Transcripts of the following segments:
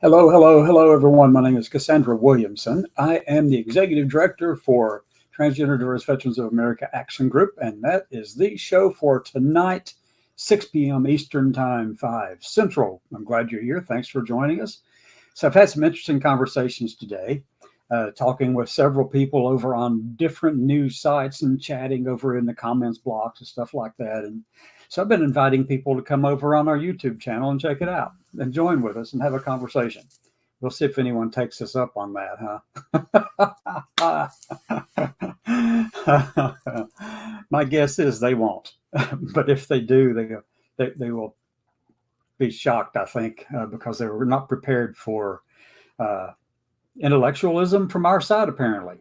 Hello, hello, hello, everyone. My name is Cassandra Williamson. I am the Executive Director for Transgender Diverse Veterans of America Action Group, and that is the show for tonight, 6 p.m. Eastern Time, 5 Central. I'm glad you're here. Thanks for joining us. So I've had some interesting conversations today, talking with several people over on different news sites and chatting over in the comments blocks and stuff like that. And so I've been inviting people to come over on our YouTube channel and check it out and join with us and have a conversation. We'll see if anyone takes us up on that, huh? My guess is they won't, but if they do, they will be shocked, I think, because they were not prepared for intellectualism from our side, apparently.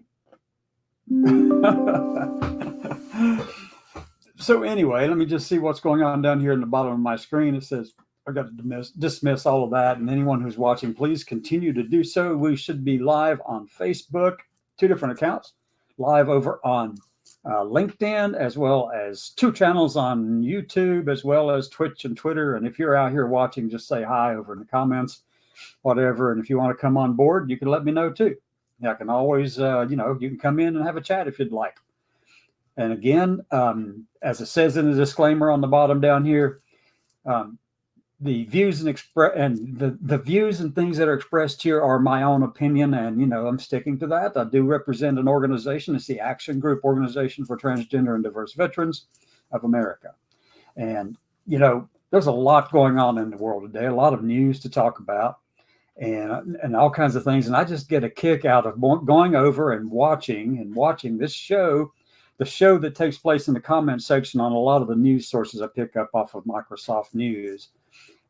So anyway, let me just see what's going on down here in the bottom of my screen. It says I've got to dismiss all of that. And anyone who's watching, please continue to do so. We should be live on Facebook, 2 different accounts, live over on LinkedIn, as well as 2 channels on YouTube, as well as Twitch and Twitter. And if you're out here watching, just say hi over in the comments, whatever. And if you want to come on board, you can let me know too. I can always, you can come in and have a chat if you'd like. And again, as it says in the disclaimer on the bottom down here, the views and the views and things that are expressed here are my own opinion, and I'm sticking to that. I do represent an organization. It's the Action Group Organization for Transgender and Diverse Veterans of America, and there's a lot going on in the world today. A lot of news to talk about, and all kinds of things. And I just get a kick out of going over and watching this show. The show that takes place in the comment section on a lot of the news sources I pick up off of Microsoft News.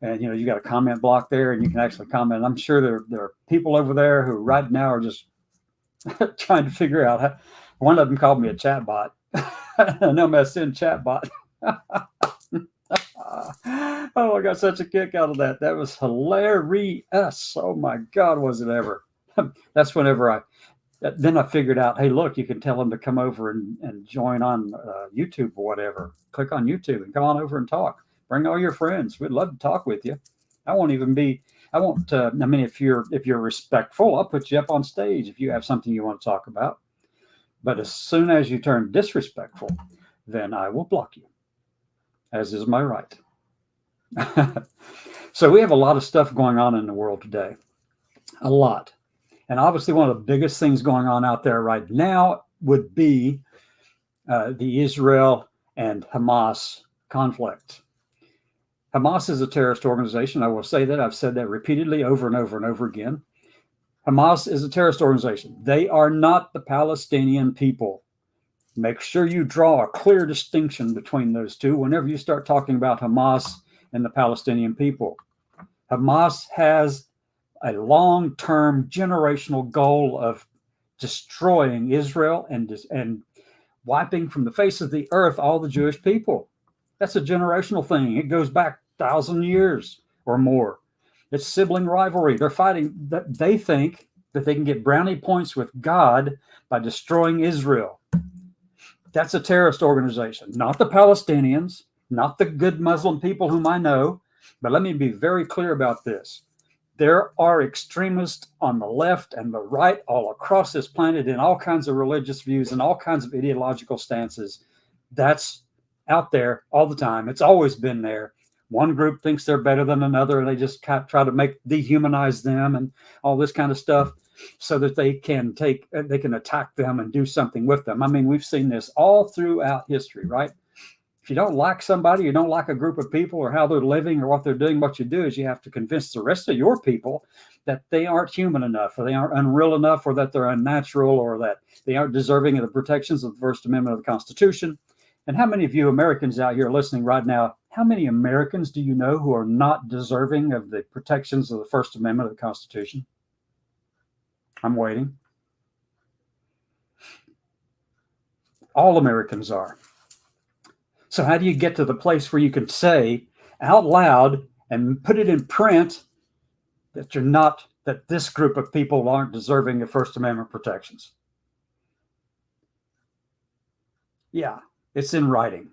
And, you got a comment block there and you can actually comment. I'm sure there are people over there who right now are just trying to figure out how. One of them called me a chatbot. An MSN chatbot. Oh, I got such a kick out of that. That was hilarious. Oh, my God, was it ever. That's whenever then I figured out, hey, look, you can tell them to come over and join on YouTube or whatever. Click on YouTube and come on over and talk. Bring all your friends. We'd love to talk with you. I won't, if you're respectful, I'll put you up on stage if you have something you want to talk about. But as soon as you turn disrespectful, then I will block you, as is my right. So we have a lot of stuff going on in the world today. A lot. And obviously, one of the biggest things going on out there right now would be the Israel and Hamas conflict. Hamas is a terrorist organization. I will say that. I've said that repeatedly over and over and over again. Hamas is a terrorist organization. They are not the Palestinian people. Make sure you draw a clear distinction between those two whenever you start talking about Hamas and the Palestinian people. Hamas has a long-term generational goal of destroying Israel and wiping from the face of the earth all the Jewish people. That's a generational thing. It goes back 1,000 years or more. It's sibling rivalry. They're fighting. They think that they can get brownie points with God by destroying Israel. That's a terrorist organization, not the Palestinians, not the good Muslim people whom I know. But let me be very clear about this. There are extremists on the left and the right all across this planet in all kinds of religious views and all kinds of ideological stances. That's out there all the time. It's always been there. One group thinks they're better than another, and they just try to dehumanize them and all this kind of stuff so that they can attack them and do something with them. I mean, we've seen this all throughout history, right? If you don't like somebody, you don't like a group of people or how they're living or what they're doing, what you do is you have to convince the rest of your people that they aren't human enough, or they aren't unreal enough, or that they're unnatural, or that they aren't deserving of the protections of the First Amendment of the Constitution. And how many of you Americans out here listening right now, how many Americans do you know who are not deserving of the protections of the First Amendment of the Constitution? I'm waiting. All Americans are. So how do you get to the place where you can say out loud and put it in print that this group of people aren't deserving of First Amendment protections? Yeah, it's in writing.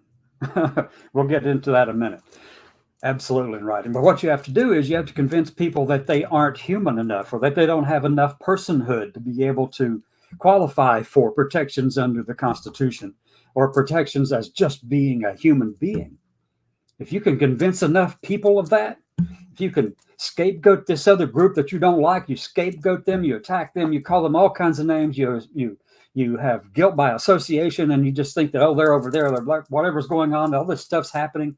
We'll get into that in a minute. Absolutely right. But what you have to do is you have to convince people that they aren't human enough or that they don't have enough personhood to be able to qualify for protections under the Constitution or protections as just being a human being. If you can convince enough people of that, if you can scapegoat this other group that you don't like, you scapegoat them, you attack them, you call them all kinds of names, you have guilt by association, and you just think that, oh, they're over there, they're black, whatever's going on, all this stuff's happening,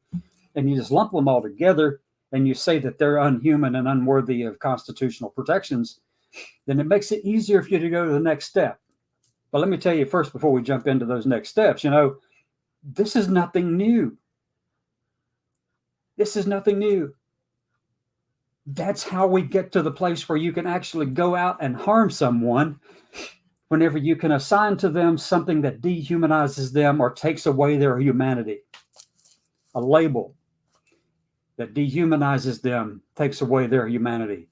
and you just lump them all together and you say that they're unhuman and unworthy of constitutional protections, then it makes it easier for you to go to the next step. But let me tell you first, before we jump into those next steps, this is nothing new. This is nothing new. That's how we get to the place where you can actually go out and harm someone whenever you can assign to them something that dehumanizes them or takes away their humanity. A label that dehumanizes them, takes away their humanity.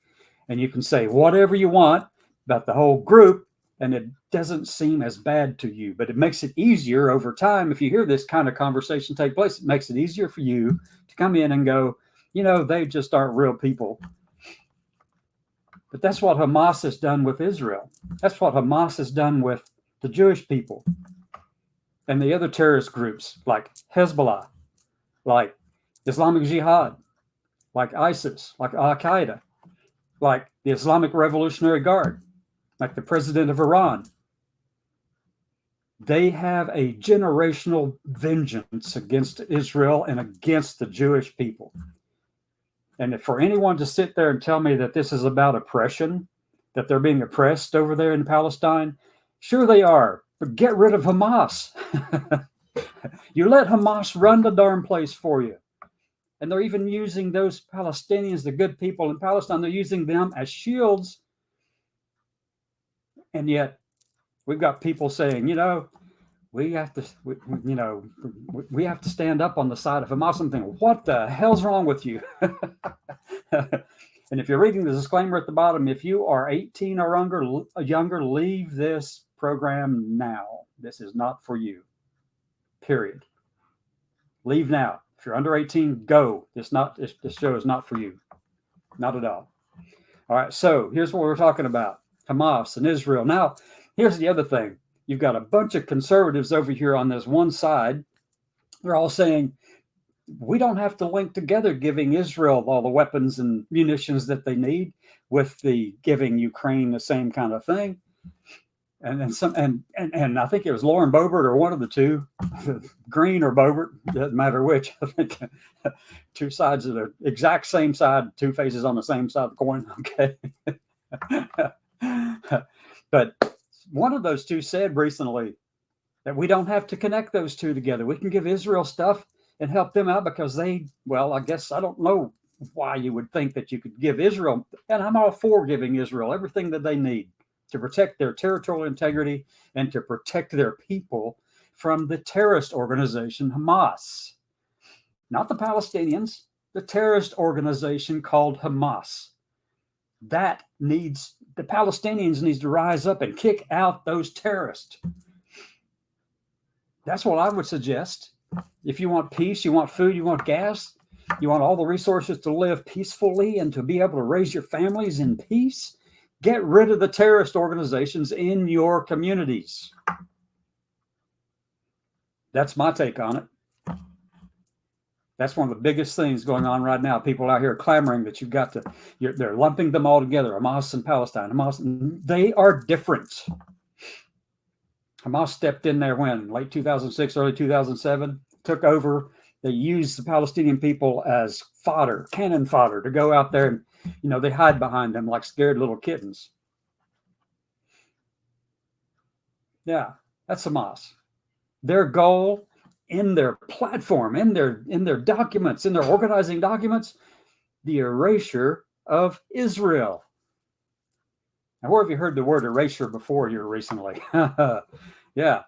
And you can say whatever you want about the whole group, and it doesn't seem as bad to you. But it makes it easier over time. If you hear this kind of conversation take place, it makes it easier for you to come in and go, they just aren't real people. But that's what Hamas has done with Israel. That's what Hamas has done with the Jewish people and the other terrorist groups like Hezbollah, like Islamic Jihad, like ISIS, like Al-Qaeda, like the Islamic Revolutionary Guard, like the president of Iran. They have a generational vengeance against Israel and against the Jewish people. And for anyone to sit there and tell me that this is about oppression, that they're being oppressed over there in Palestine, sure they are, but get rid of Hamas. You let Hamas run the darn place for you. And they're even using those Palestinians, the good people in Palestine, they're using them as shields. And yet we've got people saying, we have to stand up on the side of Hamas. I'm thinking, what the hell's wrong with you? And if you're reading the disclaimer at the bottom, if you are 18 or younger, leave this program now. This is not for you. Period. Leave now. If you're under 18, go. This show is not for you. Not at all. All right. So here's what we're talking about. Hamas and Israel. Now, here's the other thing. You've got a bunch of conservatives over here on this one side. They're all saying, we don't have to link together giving Israel all the weapons and munitions that they need with the giving Ukraine the same kind of thing. And I think it was Lauren Boebert or one of the two, Green or Boebert, doesn't matter which. I think two sides of the exact same side, two faces on the same side of the coin. Okay. But one of those two said recently that we don't have to connect those two together. We can give Israel stuff and help them out because I guess I don't know why you would think that you could give Israel, and I'm all for giving Israel everything that they need to protect their territorial integrity and to protect their people from the terrorist organization Hamas. Not the Palestinians, the terrorist organization called Hamas. The Palestinians needs to rise up and kick out those terrorists. That's what I would suggest. If you want peace, you want food, you want gas, you want all the resources to live peacefully and to be able to raise your families in peace, get rid of the terrorist organizations in your communities. That's my take on it. That's one of the biggest things going on right now. People out here clamoring that they're lumping them all together, Hamas and Palestine. They are different. Hamas stepped in there when? Late 2006, early 2007, took over. They used the Palestinian people as fodder, cannon fodder, to go out there and, they hide behind them like scared little kittens. Yeah, that's Hamas. Their goal in their platform, in their documents, in their organizing documents, the erasure of Israel. Now, where have you heard the word erasure before here recently? Yeah.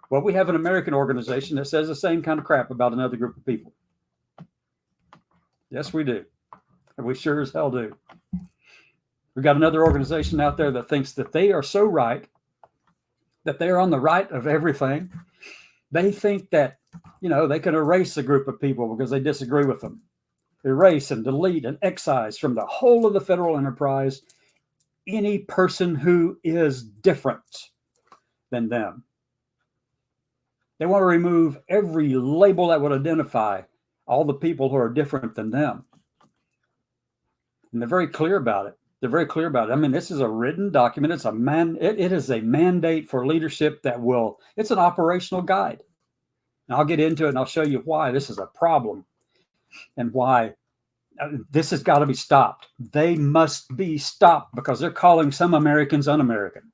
Well, we have an American organization that says the same kind of crap about another group of people. Yes, we do. And we sure as hell do. We've got another organization out there that thinks that they are so right, that they are on the right of everything. They think that, they can erase a group of people because they disagree with them. erase and delete and excise from the whole of the federal enterprise any person who is different than them. They want to remove every label that would identify all the people who are different than them. And they're very clear about it. They're very clear about it. I mean, this is a written document. It is a mandate for leadership that it's an operational guide. And I'll get into it and I'll show you why this is a problem and why this has got to be stopped. They must be stopped because they're calling some Americans un-American.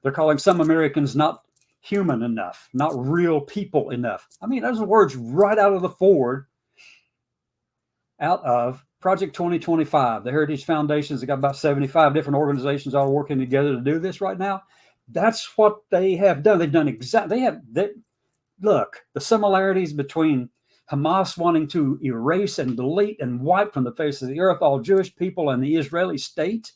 They're calling some Americans not human enough, not real people enough. I mean, those are words right out of the forward, out of Project 2025. The Heritage Foundation's got about 75 different organizations all working together to do this right now. That's what they have done. They've done look, the similarities between Hamas wanting to erase and delete and wipe from the face of the earth all Jewish people and the Israeli state.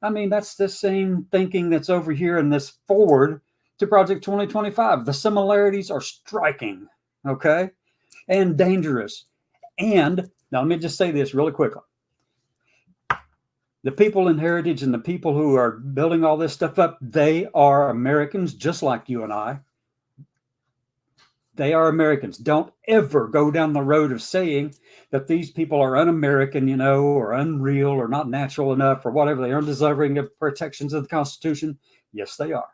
I mean, that's the same thinking that's over here in this forward to Project 2025. The similarities are striking, okay, and dangerous. And now let me just say this really quickly. The people in Heritage and the people who are building all this stuff up, they are Americans just like you and I. They are Americans. Don't ever go down the road of saying that these people are un-American, or unreal or not natural enough or whatever. They aren't deserving of protections of the Constitution. Yes, they are.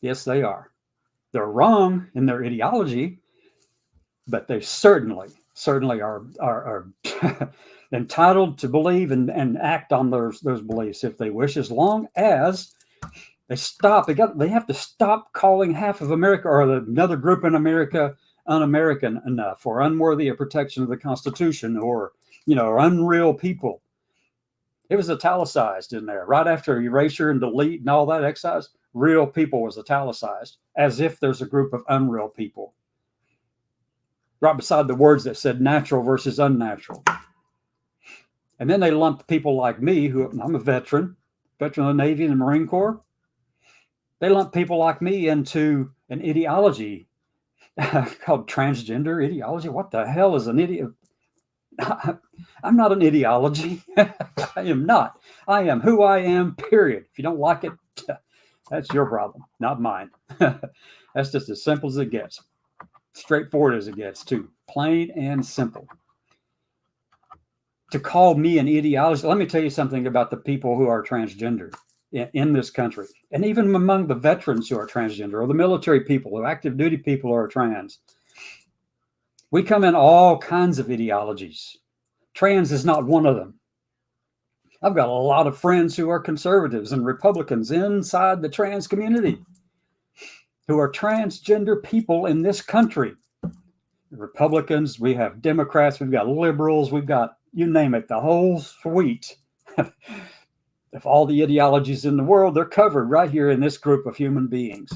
Yes, they are. They're wrong in their ideology, but they certainly are entitled to believe and act on those beliefs if they wish, as long as they have to stop calling half of America or another group in America un-American enough or unworthy of protection of the Constitution or unreal people. It was italicized in there right after erasure and delete and all that excise. Real people was italicized as if there's a group of unreal people right beside the words that said natural versus unnatural. And then they lumped people like me, who I'm a veteran of the Navy and the Marine Corps. They lump people like me into an ideology called transgender ideology. What the hell is an idiot? I'm not an ideology. I am not. I am who I am, period. If you don't like it, that's your problem, not mine. That's just as simple as it gets. Straightforward as it gets, too. Plain and simple. To call me an ideology, let me tell you something about the people who are transgender in this country, and even among the veterans who are transgender, or the military people, or active duty people who are trans. We come in all kinds of ideologies. Trans is not one of them. I've got a lot of friends who are conservatives and Republicans inside the trans community who are transgender people in this country. Republicans, we have Democrats, we've got liberals, we've got, you name it, the whole suite. Of all the ideologies in the world, they're covered right here in this group of human beings.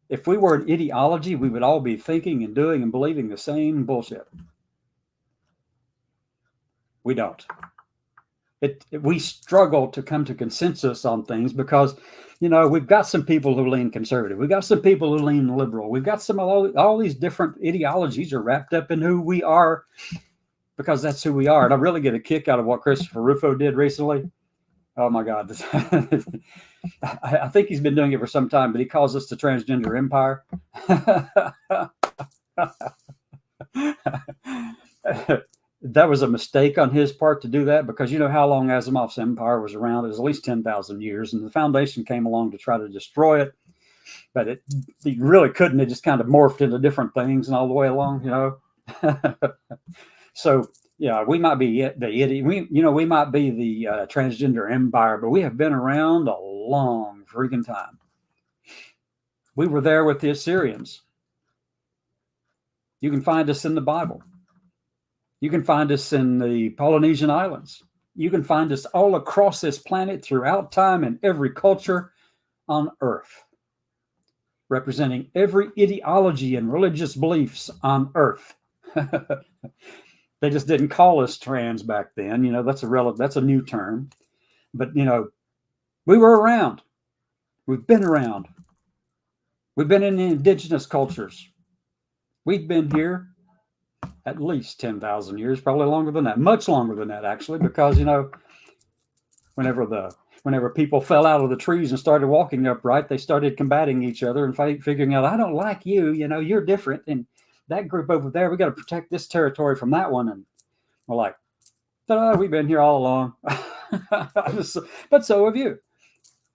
If we were an ideology, we would all be thinking and doing and believing the same bullshit. We don't. We struggle to come to consensus on things because, we've got some people who lean conservative. We've got some people who lean liberal. We've got all these different ideologies are wrapped up in who we are, because that's who we are. And I really get a kick out of what Christopher Rufo did recently. Oh my God. I think he's been doing it for some time, but he calls us the transgender empire. That was a mistake on his part to do that, because you know how long Asimov's empire was around. It was at least 10,000 years, and the Foundation came along to try to destroy it. But he really couldn't. It just kind of morphed into different things and all the way along, So yeah, we might be the idiot. We might be the transgender empire, but we have been around a long freaking time. We were there with the Assyrians. You can find us in the Bible. You can find us in the Polynesian Islands. You can find us all across this planet throughout time and every culture on Earth, representing every ideology and religious beliefs on Earth. They just didn't call us trans back then. That's a new term. But, we were around. We've been around. We've been in the indigenous cultures. We've been here. at least 10,000 years, probably longer than that, much longer than that, actually, because, whenever people fell out of the trees and started walking upright, they started combating each other and figuring out, I don't like you, you're different. And that group over there, we got to protect this territory from that one. And we're like, ta-da, we've been here all along. But so have you.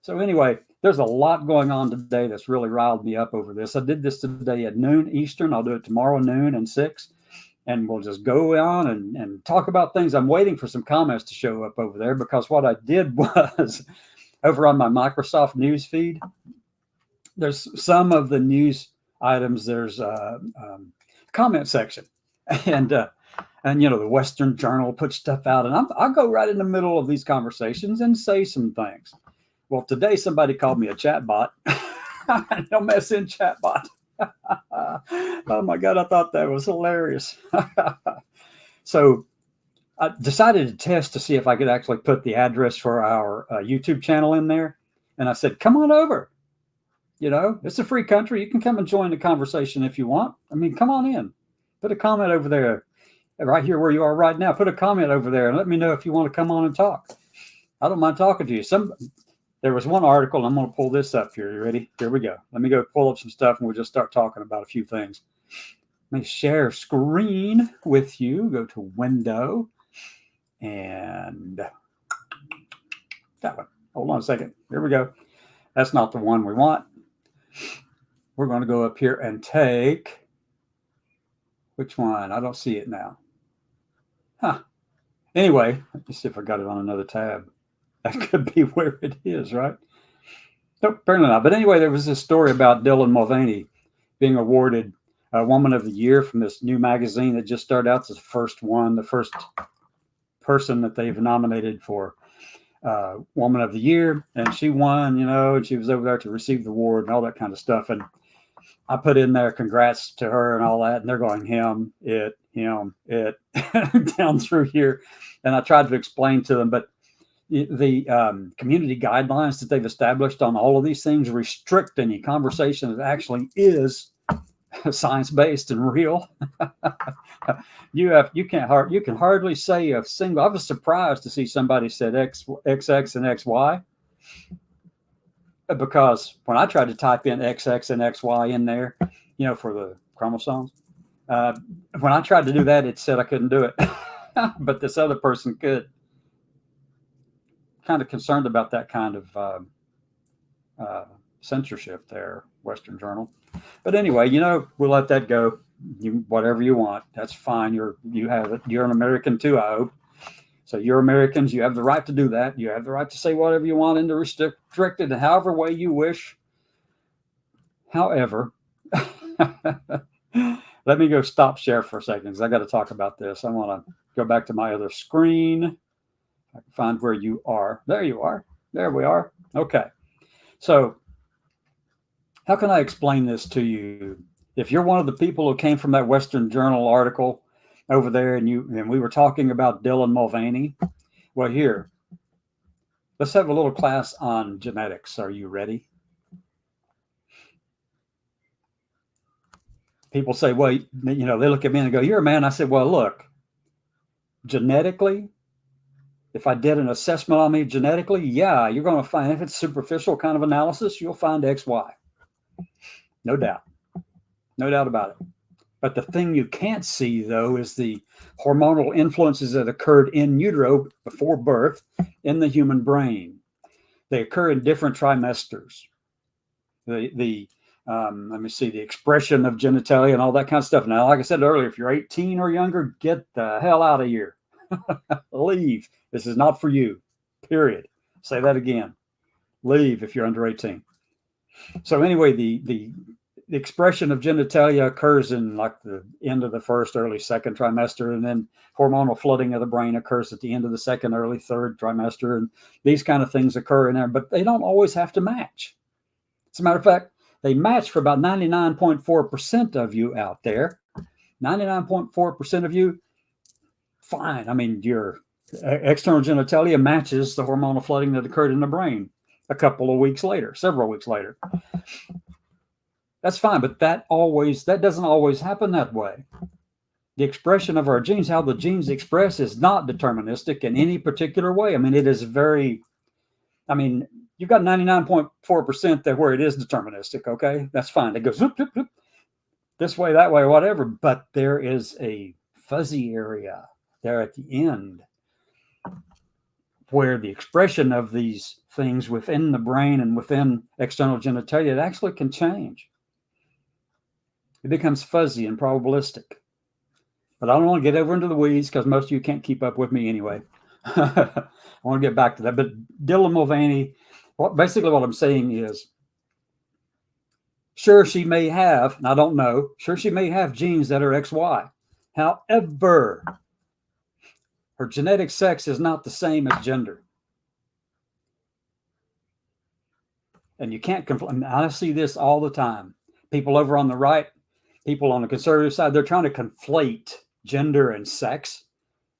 So anyway, there's a lot going on today that's really riled me up over this. I did this today at noon Eastern. I'll do it tomorrow noon and 6. And we'll just go on and talk about things. I'm waiting for some comments to show up over there, because what I did was over on my Microsoft news feed, there's some of the news items, there's a comment section. And the Western Journal puts stuff out, and I'll go right in the middle of these conversations and say some things. Well, today somebody called me a chatbot. No mess in chatbot. Oh my God, I thought that was hilarious. So I decided to test to see if I could actually put the address for our YouTube channel in there. And I said, come on over. It's a free country. You can come and join the conversation if you want. I mean, come on in. Put a comment over there, right here where you are right now. Put a comment over there and let me know if you want to come on and talk. I don't mind talking to you. There was one article. I'm going to pull this up here. You ready? Here we go. Let me go pull up some stuff and we'll just start talking about a few things. Let me share screen with you. Go to window and that one. Hold on a second. Here we go. That's not the one we want. We're going to go up here and take, which one? I don't see it now. Anyway, let me see if I got it on another tab. That could be where it is, right? Nope, apparently not. But anyway, there was this story about Dylan Mulvaney being awarded Woman of the Year from this new magazine that just started out as the first person that they've nominated for Woman of the Year. And she won, and she was over there to receive the award and all that kind of stuff. And I put in there, congrats to her and all that. And they're going, him, it, down through here. And I tried to explain to them, but the community guidelines that they've established on all of these things restrict any conversation that actually is science-based and real. You can hardly say a single. I was surprised to see somebody said XX and XY, because when I tried to type in XX and XY in there, for the chromosomes, when I tried to do that, it said I couldn't do it, but this other person could. Kind of concerned about that kind of censorship there, Western Journal. But anyway, we'll let that go. Whatever you want, that's fine. You have it. You're an American too, I hope. So you're Americans. You have the right to do that. You have the right to say whatever you want and to restrict it in however way you wish. However, let me go stop share for a second because I got to talk about this. I want to go back to my other screen. I can find where you are. There you are. There we are. Okay. So how can I explain this to you? If you're one of the people who came from that Western Journal article over there and we were talking about Dylan Mulvaney, well, here, let's have a little class on genetics. Are you ready? People say, well, they look at me and go, you're a man. I said, well, look, genetically, if I did an assessment on me genetically, yeah, you're going to find, if it's superficial kind of analysis, you'll find XY. No doubt. No doubt about it. But the thing you can't see, though, is the hormonal influences that occurred in utero before birth in the human brain. They occur in different trimesters. Let me see, the expression of genitalia and all that kind of stuff. Now, like I said earlier, if you're 18 or younger, get the hell out of here. Leave. This is not for you. Period. Say that again. Leave if you're under 18. So anyway, the expression of genitalia occurs in like the end of the first, early second trimester, and then hormonal flooding of the brain occurs at the end of the second, early third trimester, and these kind of things occur in there, but they don't always have to match. As a matter of fact, they match for about 99.4% of you out there. 99.4% of you, fine. I mean, your external genitalia matches the hormonal flooding that occurred in the brain a couple of weeks later, several weeks later. That's fine, but that doesn't always happen that way. the expression of our genes, how the genes express, is not deterministic in any particular way. I mean, it is very, I mean, you've got 99.4% that where it is deterministic. Okay, that's fine. It goes whoop, whoop, whoop, this way, that way, whatever. But there is a fuzzy area there at the end where the expression of these things within the brain and within external genitalia, it actually can change. It becomes fuzzy and probabilistic. But I don't want to get over into the weeds because most of you can't keep up with me anyway. I want to get back to that. But Dylan Mulvaney, basically what I'm saying is, sure, she may have, and I don't know, sure, she may have genes that are XY. However, her genetic sex is not the same as gender. And you can't conflate. I see this all the time. People over on the right, people on the conservative side, they're trying to conflate gender and sex.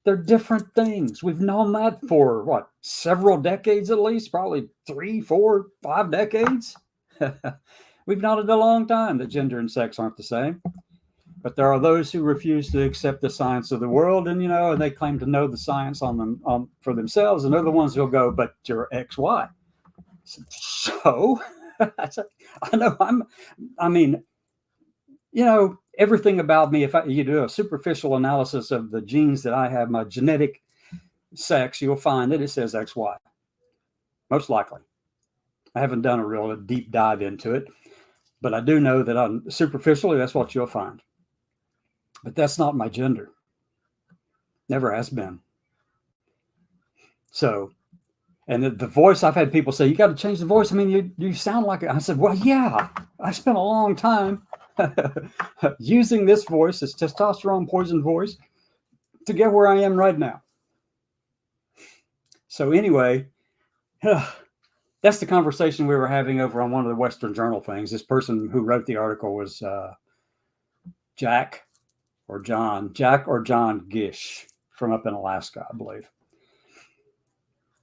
They're different things. We've known that for what, several decades at least, probably 3, 4, 5 decades. We've known it a long time that gender and sex aren't the same. But there are those who refuse to accept the science of the world, and and they claim to know the science for themselves, and they're the ones who'll go, but you're XY. So I know everything about me, if you do a superficial analysis of the genes that I have, my genetic sex, you'll find that it says XY, most likely. I haven't done a real deep dive into it, but I do know that superficially, that's what you'll find. But that's not my gender. Never has been. So, and the voice, I've had people say, you got to change the voice. I mean, you sound like it. I said, well, yeah, I spent a long time using this voice, this testosterone poison voice, to get where I am right now. So anyway, that's the conversation we were having over on one of the Western Journal things. This person who wrote the article was Jack or John Gish from up in Alaska, I believe.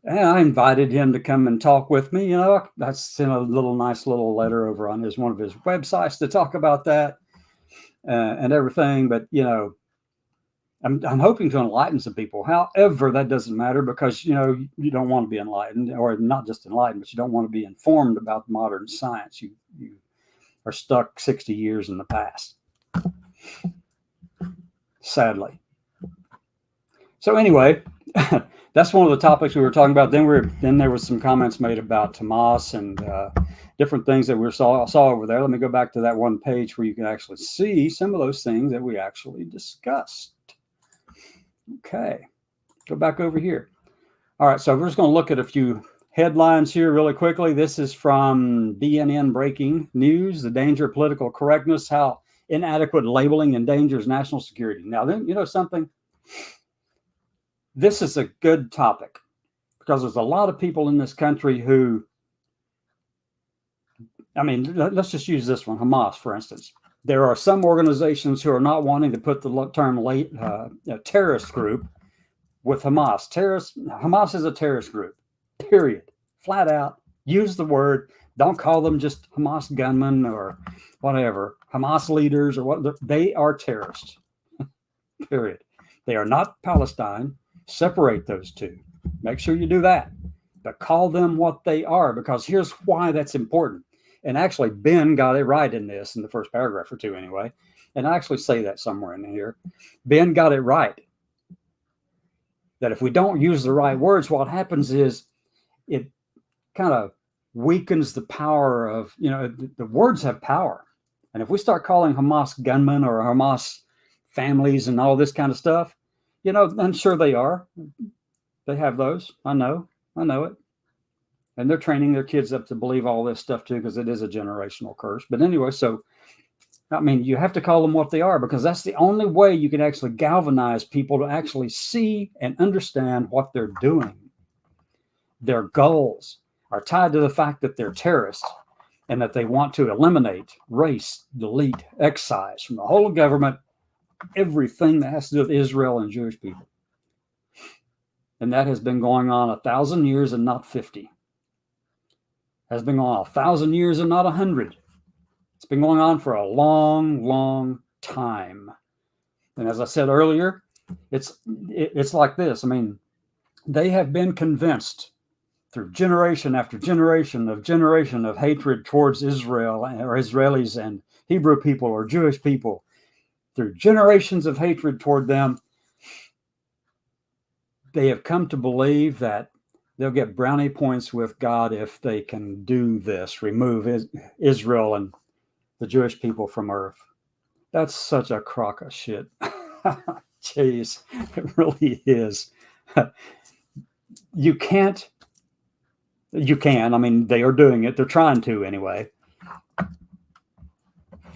And I invited him to come and talk with me. I sent a nice little letter over on one of his websites to talk about that and everything. But I'm hoping to enlighten some people. However, that doesn't matter because you don't want to be enlightened, or not just enlightened, but you don't want to be informed about modern science. You are stuck 60 years in the past, sadly. So anyway. That's one of the topics we were talking about. Then there was some comments made about Hamas and different things that we saw over there. Let me go back to that one page where you can actually see some of those things that we actually discussed. Okay, go back over here. All right, so we're just going to look at a few headlines here really quickly. This is from BNN Breaking News: the danger of political correctness, how inadequate labeling endangers national security. Now, then, something. This is a good topic because there's a lot of people in this country who, let's just use this one, Hamas, for instance. There are some organizations who are not wanting to put the term terrorist group with Hamas. Hamas is a terrorist group, period. Flat out, use the word. Don't call them just Hamas gunmen or whatever, Hamas leaders or what. They are terrorists, period. They are not Palestine. Separate those two. Make sure you do that. But call them what they are, because here's why that's important. And actually, Ben got it right in this, in the first paragraph or two anyway. And I actually say that somewhere in here. Ben got it right. That if we don't use the right words, what happens is it kind of weakens the power of, the words have power. And if we start calling Hamas gunmen or Hamas families and all this kind of stuff, I'm sure they are. They have those. I know it. And they're training their kids up to believe all this stuff too, because it is a generational curse. But anyway, so, you have to call them what they are, because that's the only way you can actually galvanize people to actually see and understand what they're doing. Their goals are tied to the fact that they're terrorists and that they want to eliminate, race, delete, excise from the whole of government everything that has to do with Israel and Jewish people. And that has been going on 1,000 years and not 50. Has been going on 1,000 years and not 100. It's been going on for a long, long time. And as I said earlier, it's like this. I mean, they have been convinced through generation after generation of hatred towards Israel or Israelis and Hebrew people or Jewish people, through generations of hatred toward them. They have come to believe that they'll get brownie points with God if they can do this, remove Israel and the Jewish people from earth. That's such a crock of shit. Jeez, it really is. You can. I mean, they are doing it. They're trying to anyway.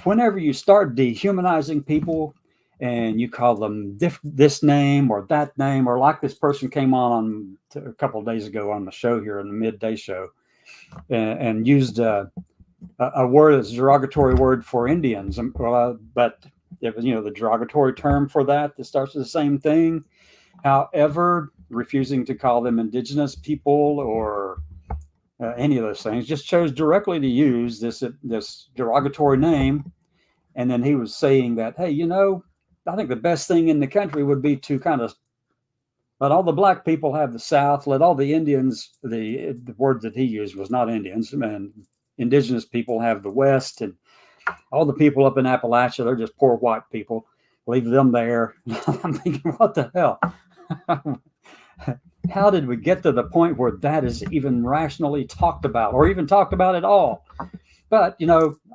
Whenever you start dehumanizing people and you call them this name or that name, or like this person came on a couple of days ago on the show here in the midday show and used a word that's a derogatory word for Indians, but it was, the derogatory term for that starts with the same thing. However, refusing to call them indigenous people or any of those things, just chose directly to use this derogatory name. And then he was saying that, hey, I think the best thing in the country would be to kind of let all the black people have the South, let all the Indians, the word that he used was not Indians, and indigenous people have the West, and all the people up in Appalachia, they're just poor white people. Leave them there. I'm thinking, what the hell? How did we get to the point where that is even rationally talked about or even talked about at all? But,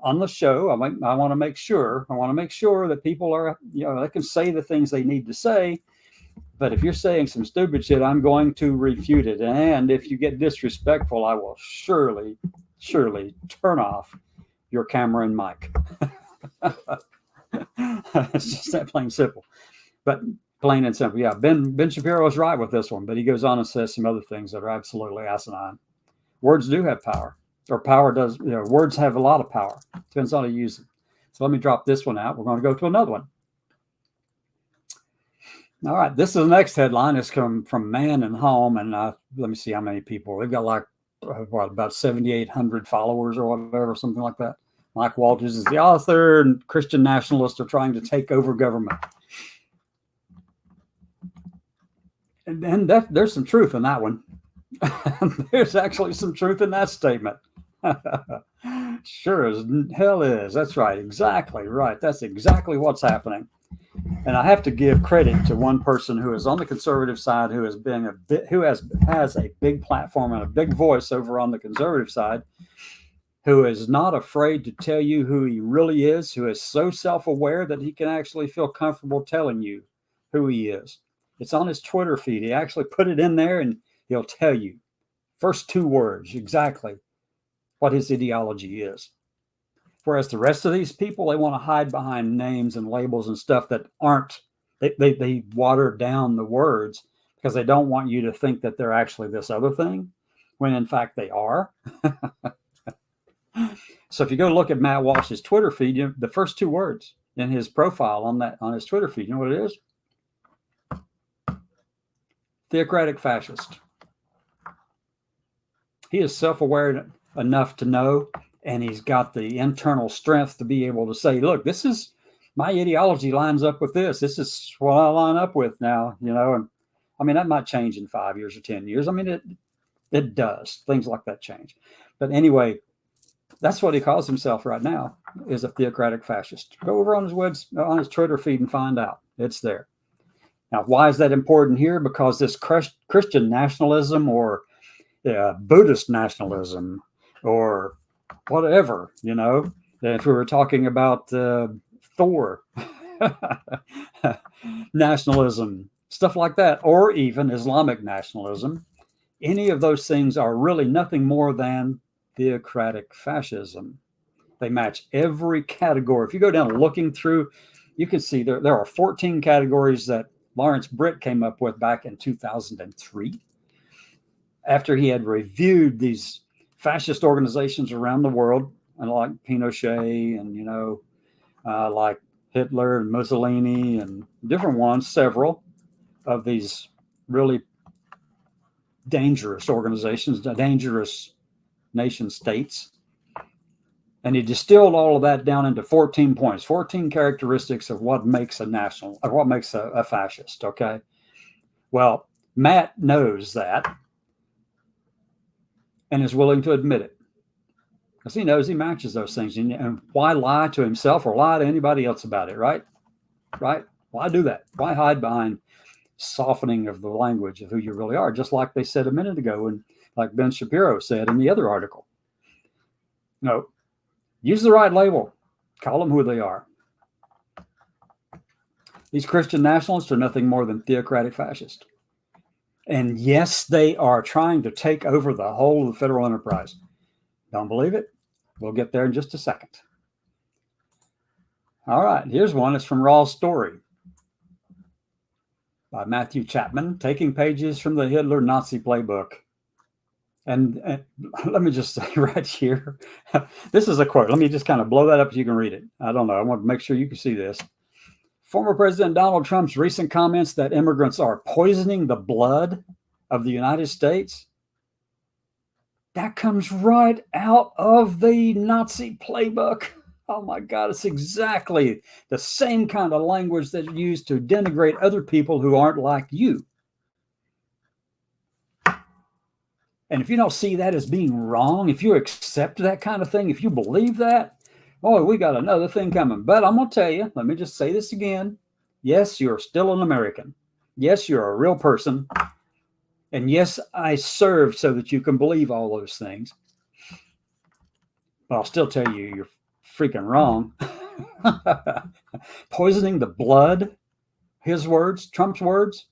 on the show, I want to make sure that people are, they can say the things they need to say. But if you're saying some stupid shit, I'm going to refute it. And if you get disrespectful, I will surely turn off your camera and mic. It's just that plain simple. But plain and simple. Yeah, Ben Shapiro is right with this one, but he goes on and says some other things that are absolutely asinine. Words do have power. Or power does, words have a lot of power. Depends on how you use them. So let me drop this one out. We're going to go to another one. All right, this is the next headline. It's come from Man and Home, and let me see how many people. They've got like, about 7,800 followers or whatever, something like that. Mike Walters is the author, and Christian nationalists are trying to take over government. And there's some truth in that one. There's actually some truth in that statement. Sure as hell is. That's right. Exactly right. That's exactly what's happening. And I have to give credit to one person who is on the conservative side, who has a big platform and a big voice over on the conservative side, who is not afraid to tell you who he really is, who is so self-aware that he can actually feel comfortable telling you who he is. It's on his Twitter feed. He actually put it in there, and he'll tell you first 2 words exactly what his ideology is. Whereas the rest of these people, they want to hide behind names and labels and stuff that aren't, they water down the words because they don't want you to think that they're actually this other thing, when in fact they are. So if you go look at Matt Walsh's Twitter feed, the first 2 words in his profile on his Twitter feed, you know what it is? Theocratic fascist. He is self-aware enough to know, and he's got the internal strength to be able to say, look, this is my ideology lines up with this. This is what I line up with now, and I mean, that might change in 5 years or 10 years. I mean, it does. Things like that change. But anyway, that's what he calls himself right now, is a theocratic fascist. Go over on his Twitter feed and find out. It's there. Now, why is that important here? Because this Christian nationalism or Buddhist nationalism or whatever, if we were talking about Thor nationalism, stuff like that, or even Islamic nationalism, any of those things are really nothing more than theocratic fascism. They match every category. If you go down looking through, you can see there are 14 categories that Lawrence Britt came up with back in 2003. After he had reviewed these fascist organizations around the world, and like Pinochet and, like Hitler and Mussolini and different ones, several of these really dangerous organizations, dangerous nation states. And he distilled all of that down into 14 points, 14 characteristics of what makes a national, of what makes a fascist. Okay. Well, Matt knows that and is willing to admit it because he knows he matches those things. And why lie to himself or lie to anybody else about it? Right. Right. Why do that? Why hide behind softening of the language of who you really are? Just like they said a minute ago, and like Ben Shapiro said in the other article. No, use the right label. Call them who they are. These Christian nationalists are nothing more than theocratic fascists. And yes, they are trying to take over the whole of the federal enterprise. Don't believe it? We'll get there in just a second. All right, here's one. It's from Raw's Story by Matthew Chapman, taking pages from the Hitler Nazi playbook. And let me just say right here, this is a quote. Let me just kind of blow that up so you can read it. I don't know. I want to make sure you can see this. Former President Donald Trump's recent comments that immigrants are poisoning the blood of the United States, that comes right out of the Nazi playbook. Oh my God, it's exactly the same kind of language that is used to denigrate other people who aren't like you. And if you don't see that as being wrong, if you accept that kind of thing, if you believe that, oh, we got another thing coming. But I'm going to tell you, let me just say this again. Yes, you're still an American. Yes, you're a real person. And yes, I served so that you can believe all those things. But I'll still tell you, you're freaking wrong. Poisoning the blood, his words, Trump's words.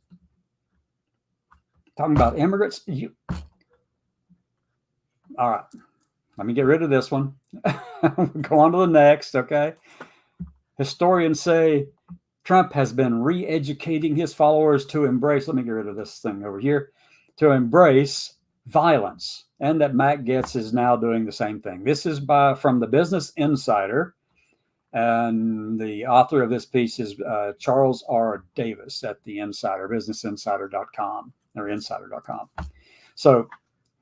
Talking about immigrants. All right, let me get rid of this one. Go on to the next, okay? Historians say Trump has been re-educating his followers to embrace, let me get rid of this thing over here, to embrace violence. And that Matt Gaetz is now doing the same thing. This is from the Business Insider. And the author of this piece is Charles R. Davis at the Insider, businessinsider.com or insider.com. So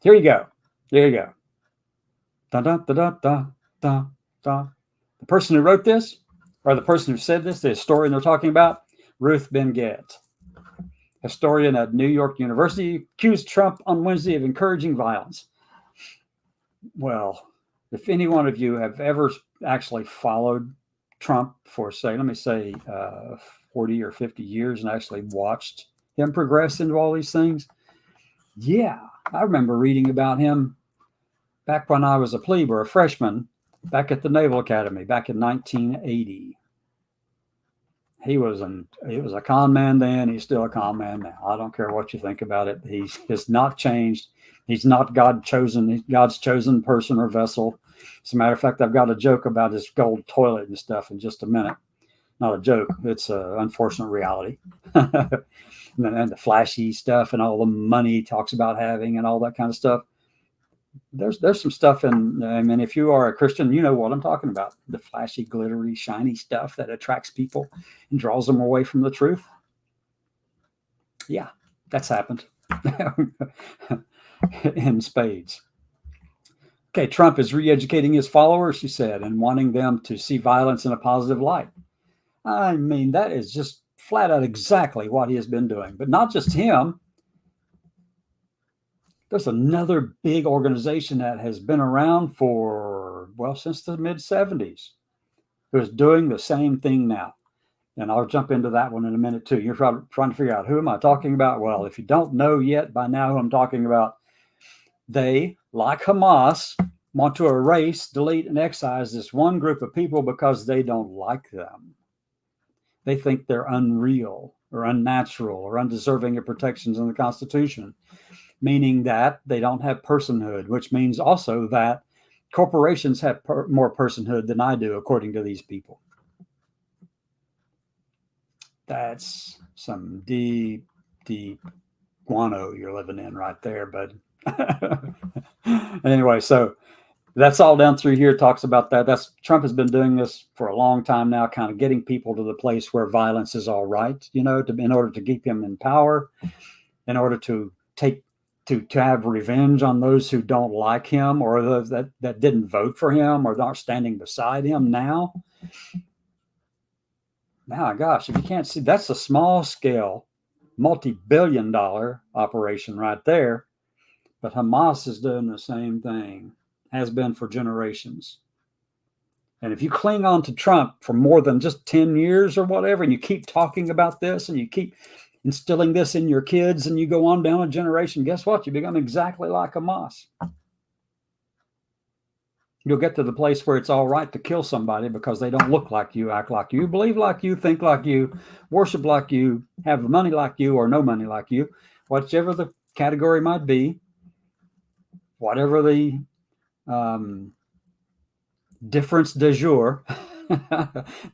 here you go. There you go. Da, da, da, da, da, da, da. The person who wrote this, or the person who said this, the historian they're talking about, Ruth Ben-Ghiat, historian at New York University, accused Trump on Wednesday of encouraging violence. Well, if any one of you have ever actually followed Trump for, say, let me say 40 or 50 years and actually watched him progress into all these things, yeah, I remember reading about him back when I was a plebe or a freshman back at the Naval Academy back in 1980. He was a con man then. He's still a con man now. I don't care what you think about it. He's not changed. He's not God's chosen person or vessel. As a matter of fact, I've got a joke about his gold toilet and stuff in just a minute. Not a joke. It's an unfortunate reality. And the flashy stuff and all the money he talks about having and all that kind of stuff. There's some stuff in, I mean, if you are a Christian, you know what I'm talking about. The flashy, glittery, shiny stuff that attracts people and draws them away from the truth. Yeah, that's happened in spades. Okay, Trump is re-educating his followers, she said, and wanting them to see violence in a positive light. I mean, that is just flat out exactly what he has been doing. But not just him. There's another big organization that has been around for, well, since the mid-70s, who's doing the same thing now. And I'll jump into that one in a minute, too. You're trying to figure out, who am I talking about? Well, if you don't know yet by now who I'm talking about, they, like Hamas, want to erase, delete, and excise this one group of people because they don't like them. They think they're unreal or unnatural or undeserving of protections in the Constitution, meaning that they don't have personhood, which means also that corporations have more personhood than I do, according to these people. That's some deep, deep guano you're living in right there, bud. Anyway, so that's all down through here. Talks about that. Trump has been doing this for a long time now, kind of getting people to the place where violence is all right, in order to keep him in power, in order to take to have revenge on those who don't like him, or those that didn't vote for him or aren't standing beside him now. My gosh, if you can't see, that's a small scale, multi-billion-dollar operation right there. But Hamas is doing the same thing, has been for generations. And if you cling on to Trump for more than just 10 years or whatever, and you keep talking about this and you keep instilling this in your kids and you go on down a generation, guess what? You become exactly like Hamas. You'll get to the place where it's all right to kill somebody because they don't look like you, act like you, believe like you, think like you, worship like you, have money like you, or no money like you, whichever the category might be, whatever the difference du jour,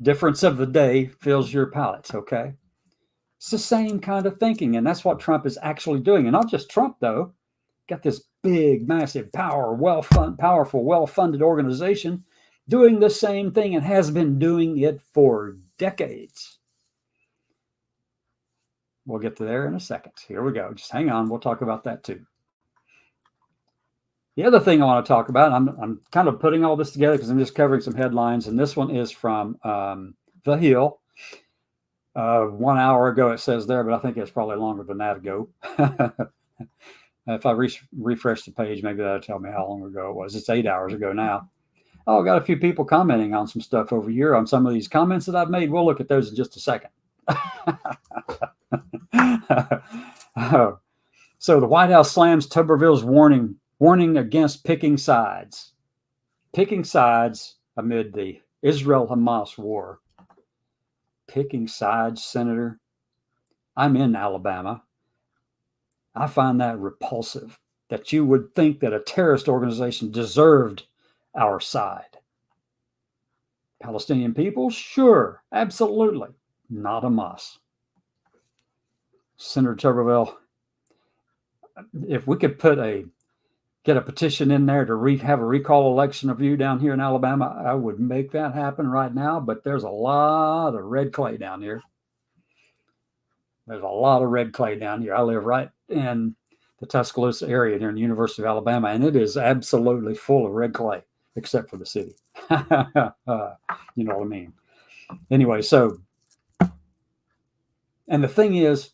difference of the day fills your palate, okay? It's the same kind of thinking, and that's what Trump is actually doing. And not just Trump, though. Got this big, massive, powerful, well-funded organization doing the same thing and has been doing it for decades. We'll get to there in a second. Here we go. Just hang on. We'll talk about that too. The other thing I want to talk about, I'm kind of putting all this together because I'm just covering some headlines, and this one is from The Hill. 1 hour ago, it says there, but I think it's probably longer than that ago. If I refresh the page, maybe that'll tell me how long ago it was. It's 8 hours ago now. Oh, I got a few people commenting on some stuff over here on some of these comments that I've made. We'll look at those in just a second. So the White House slams Tuberville's warning against picking sides. Picking sides amid the Israel-Hamas war. Picking sides, Senator. I'm in Alabama. I find that repulsive, that you would think that a terrorist organization deserved our side. Palestinian people? Sure, absolutely. Not Hamas. Senator Tuberville, if we could get a petition in there to have a recall election of you down here in Alabama, I would make that happen right now, but there's a lot of red clay down here. There's a lot of red clay down here. I live right in the Tuscaloosa area here in the University of Alabama, and it is absolutely full of red clay, except for the city. You know what I mean? Anyway, and the thing is,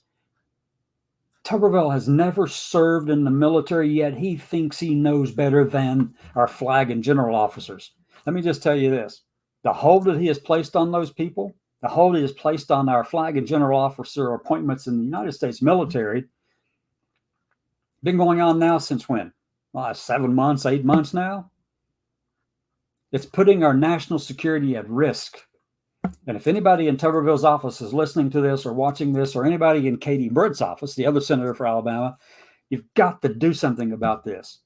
Tuberville has never served in the military, yet he thinks he knows better than our flag and general officers. Let me just tell you this. The hold that he has placed on those people, the hold he has placed on our flag and general officer appointments in the United States military, been going on now since when? 7 months, 8 months now? It's putting our national security at risk. And if anybody in Tuberville's office is listening to this or watching this, or anybody in Katie Britt's office, the other senator for Alabama, you've got to do something about this.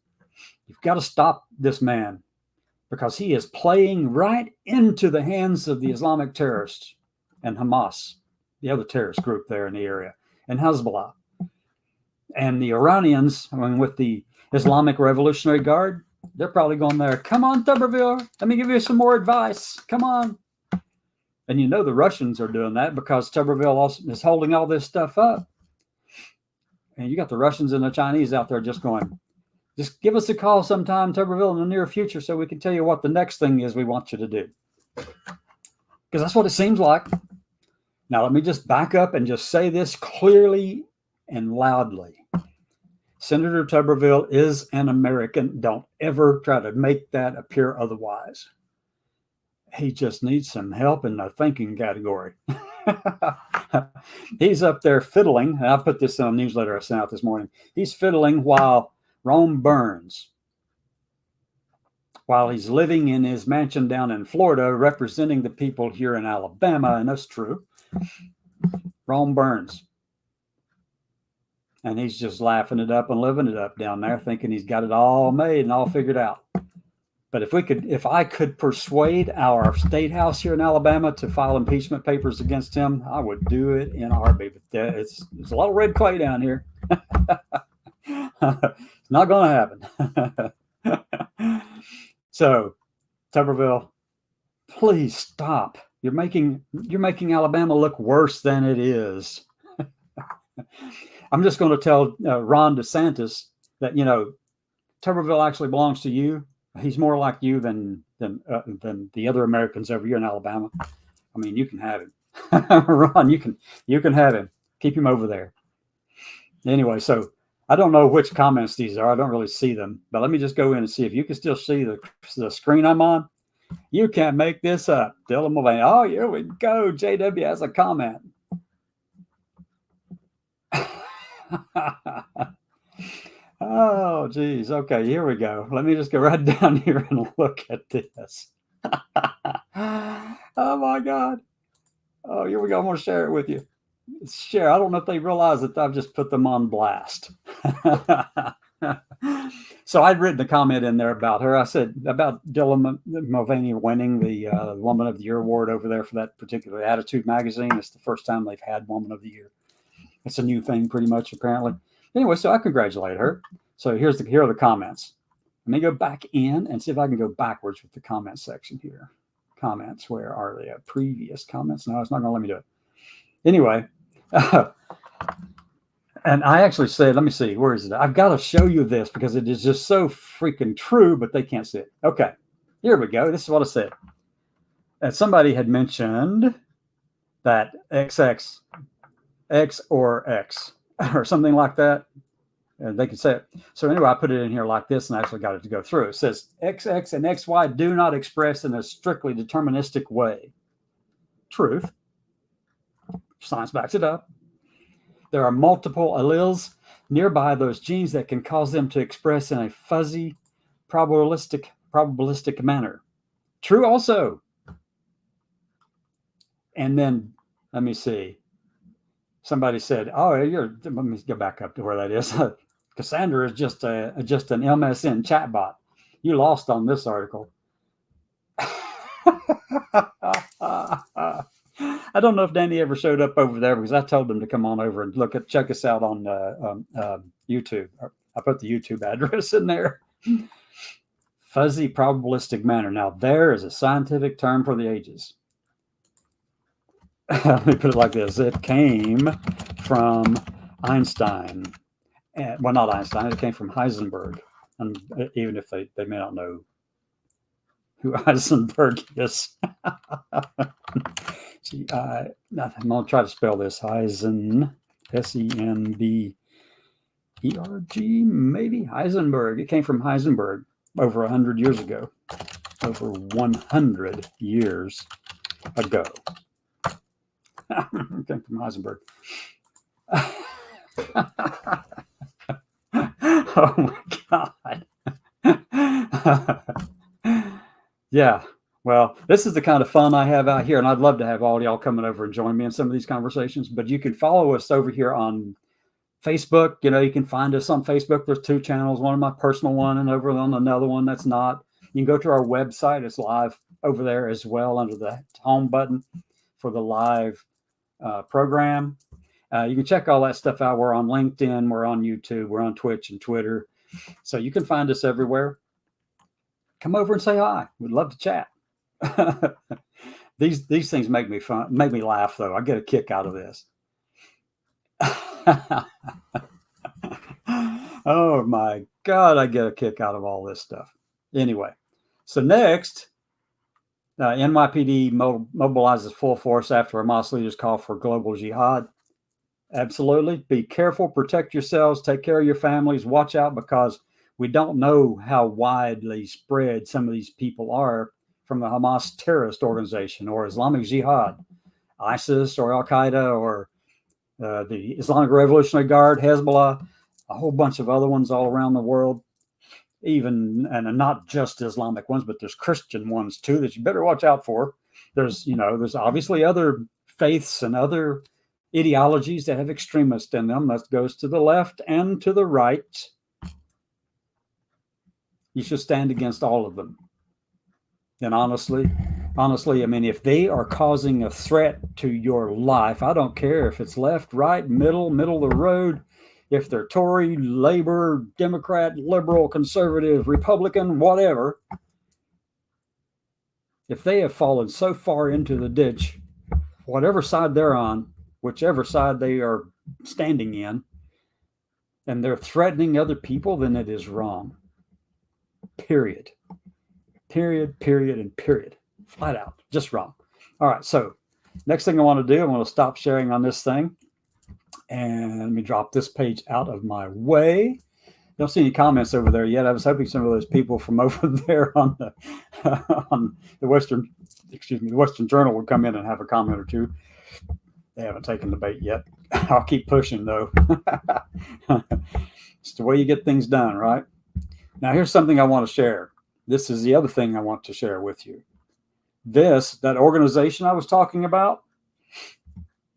You've got to stop this man because he is playing right into the hands of the Islamic terrorists and Hamas, the other terrorist group there in the area, and Hezbollah. And the Iranians, with the Islamic Revolutionary Guard, they're probably going there. Come on, Tuberville, let me give you some more advice. Come on. And you know the Russians are doing that because Tuberville also is holding all this stuff up. And you got the Russians and the Chinese out there just going, just give us a call sometime, Tuberville, in the near future so we can tell you what the next thing is we want you to do. Because that's what it seems like. Now, let me just back up and just say this clearly and loudly. Senator Tuberville is an American. Don't ever try to make that appear otherwise. He just needs some help in the thinking category. He's up there fiddling. And I put this in a newsletter I sent out this morning. He's fiddling while Rome burns. While he's living in his mansion down in Florida, representing the people here in Alabama, and that's true. Rome burns. And he's just laughing it up and living it up down there, thinking he's got it all made and all figured out. But if I could persuade our state house here in Alabama to file impeachment papers against him, I would do it in a heartbeat. But it's a lot of red clay down here. It's not going to happen. So, Tuberville, please stop. You're making Alabama look worse than it is. I'm just going to tell Ron DeSantis that, Tuberville actually belongs to you. He's more like you than the other Americans over here in Alabama. I mean, you can have him. Ron, you can have him. Keep him over there. Anyway, so I don't know which comments these are. I don't really see them, but let me just go in and see if you can still see the screen I'm on. You can't make this up. Dylan Mulvaney. Oh, here we go. JW has a comment. Oh, geez. Okay, here we go. Let me just go right down here and look at this. Oh, my God. Oh, here we go. I'm going to share it with you. Share. I don't know if they realize that I've just put them on blast. So I'd written a comment in there about her. I said about Dylan Mulvaney winning the Woman of the Year award over there for that particular Attitude magazine. It's the first time they've had Woman of the Year. It's a new thing pretty much, apparently. Anyway, so I congratulate her. So here are the comments. Let me go back in and see if I can go backwards with the comment section here. Comments, where are they? Previous comments? No, it's not going to let me do it. Anyway, and I actually said, let me see, where is it? I've got to show you this because it is just so freaking true, but they can't see it. Okay, here we go. This is what I said. And somebody had mentioned that XX, X or X, or something like that. And they could say it. So anyway, I put it in here like this and I actually got it to go through. It says XX and XY do not express in a strictly deterministic way. Truth. Science backs it up. There are multiple alleles nearby those genes that can cause them to express in a fuzzy, probabilistic manner. True also. And then, let me see. Somebody said, "Oh, let me go back up to where that is. Cassandra is just an MSN chatbot. You lost on this article." I don't know if Danny ever showed up over there because I told him to come on over and check us out on YouTube. I put the YouTube address in there. Fuzzy probabilistic manner. Now, there is a scientific term for the ages. Let me put it like this. It came from Einstein. Well, not Einstein. It came from Heisenberg. And even if they may not know who Heisenberg is. See, I'm going to try to spell this. Heisen, Senberg, maybe? Heisenberg. It came from Heisenberg over 100 years ago. Over 100 years ago. It came from Heisenberg. Oh, my God. Yeah. Well, this is the kind of fun I have out here, and I'd love to have all y'all coming over and join me in some of these conversations. But you can follow us over here on Facebook. You can find us on Facebook. There's 2 channels, one on my personal one and over on another one that's not. You can go to our website. It's live over there as well under the home button for the live program. You can check all that stuff out. We're on LinkedIn. We're on YouTube. We're on Twitch and Twitter. So you can find us everywhere. Come over and say hi. We'd love to chat. These things make me laugh, though. I get a kick out of this. Oh my God, I get a kick out of all this stuff. Anyway, so next, NYPD mobilizes full force after Hamas leaders call for global jihad. Absolutely. Be careful, protect yourselves, take care of your families, watch out, because we don't know how widely spread some of these people are from the Hamas terrorist organization or Islamic Jihad, ISIS or Al-Qaeda or the Islamic Revolutionary Guard, Hezbollah, a whole bunch of other ones all around the world, even, and not just Islamic ones, but there's Christian ones too that you better watch out for. There's obviously other faiths and other ideologies that have extremists in them. That goes to the left and to the right. You should stand against all of them. And honestly, I mean, if they are causing a threat to your life, I don't care if it's left, right, middle of the road, if they're Tory, Labor, Democrat, Liberal, Conservative, Republican, whatever. If they have fallen so far into the ditch, whatever side they're on, whichever side they are standing in, and they're threatening other people, then it is wrong. Period. Period, period, and period. Flat out. Just wrong. All right. So next thing I want to do, I want to stop sharing on this thing. And let me drop this page out of my way. Don't see any comments over there yet. I was hoping some of those people from over there on the Western Journal would come in and have a comment or two. They haven't taken the bait yet. I'll keep pushing though. It's the way you get things done, right? Now here's something I want to share. This is the other thing I want to share with you. That organization I was talking about,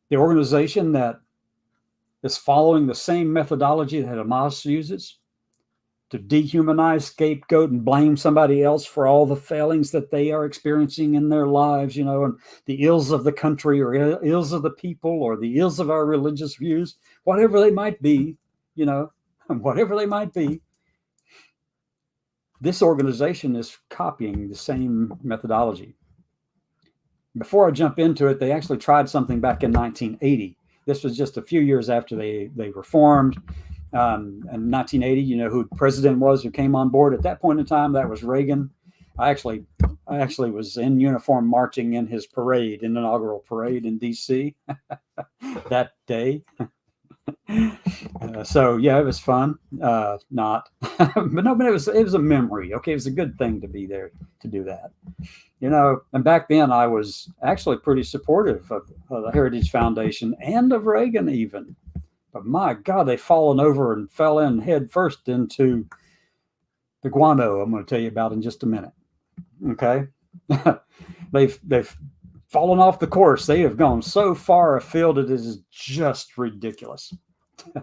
the organization that is following the same methodology that Hamas uses to dehumanize, scapegoat, and blame somebody else for all the failings that they are experiencing in their lives, and the ills of the country or ills of the people or the ills of our religious views, whatever they might be, whatever they might be. This organization is copying the same methodology. Before I jump into it, they actually tried something back in 1980. This was just a few years after they were formed. In 1980, who the president was who came on board at that point in time? That was Reagan. I actually was in uniform marching in his inaugural parade in D.C. that day. So yeah, it was fun. Not, but it was a memory. Okay, it was a good thing to be there to do that. And back then I was actually pretty supportive of the Heritage Foundation and of Reagan even. But my God, they've fallen over and fell in head first into the guano I'm going to tell you about in just a minute. Okay. They've fallen off the course. They have gone so far afield, it is just ridiculous. I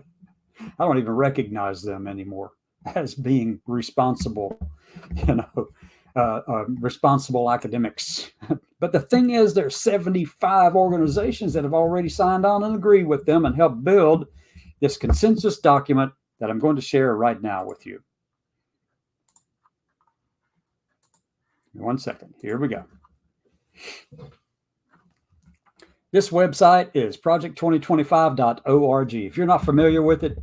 don't even recognize them anymore as being responsible, responsible academics. But the thing is, there's 75 organizations that have already signed on and agreed with them and helped build this consensus document that I'm going to share right now with you. 1 second. Here we go. This website is project2025.org. If you're not familiar with it,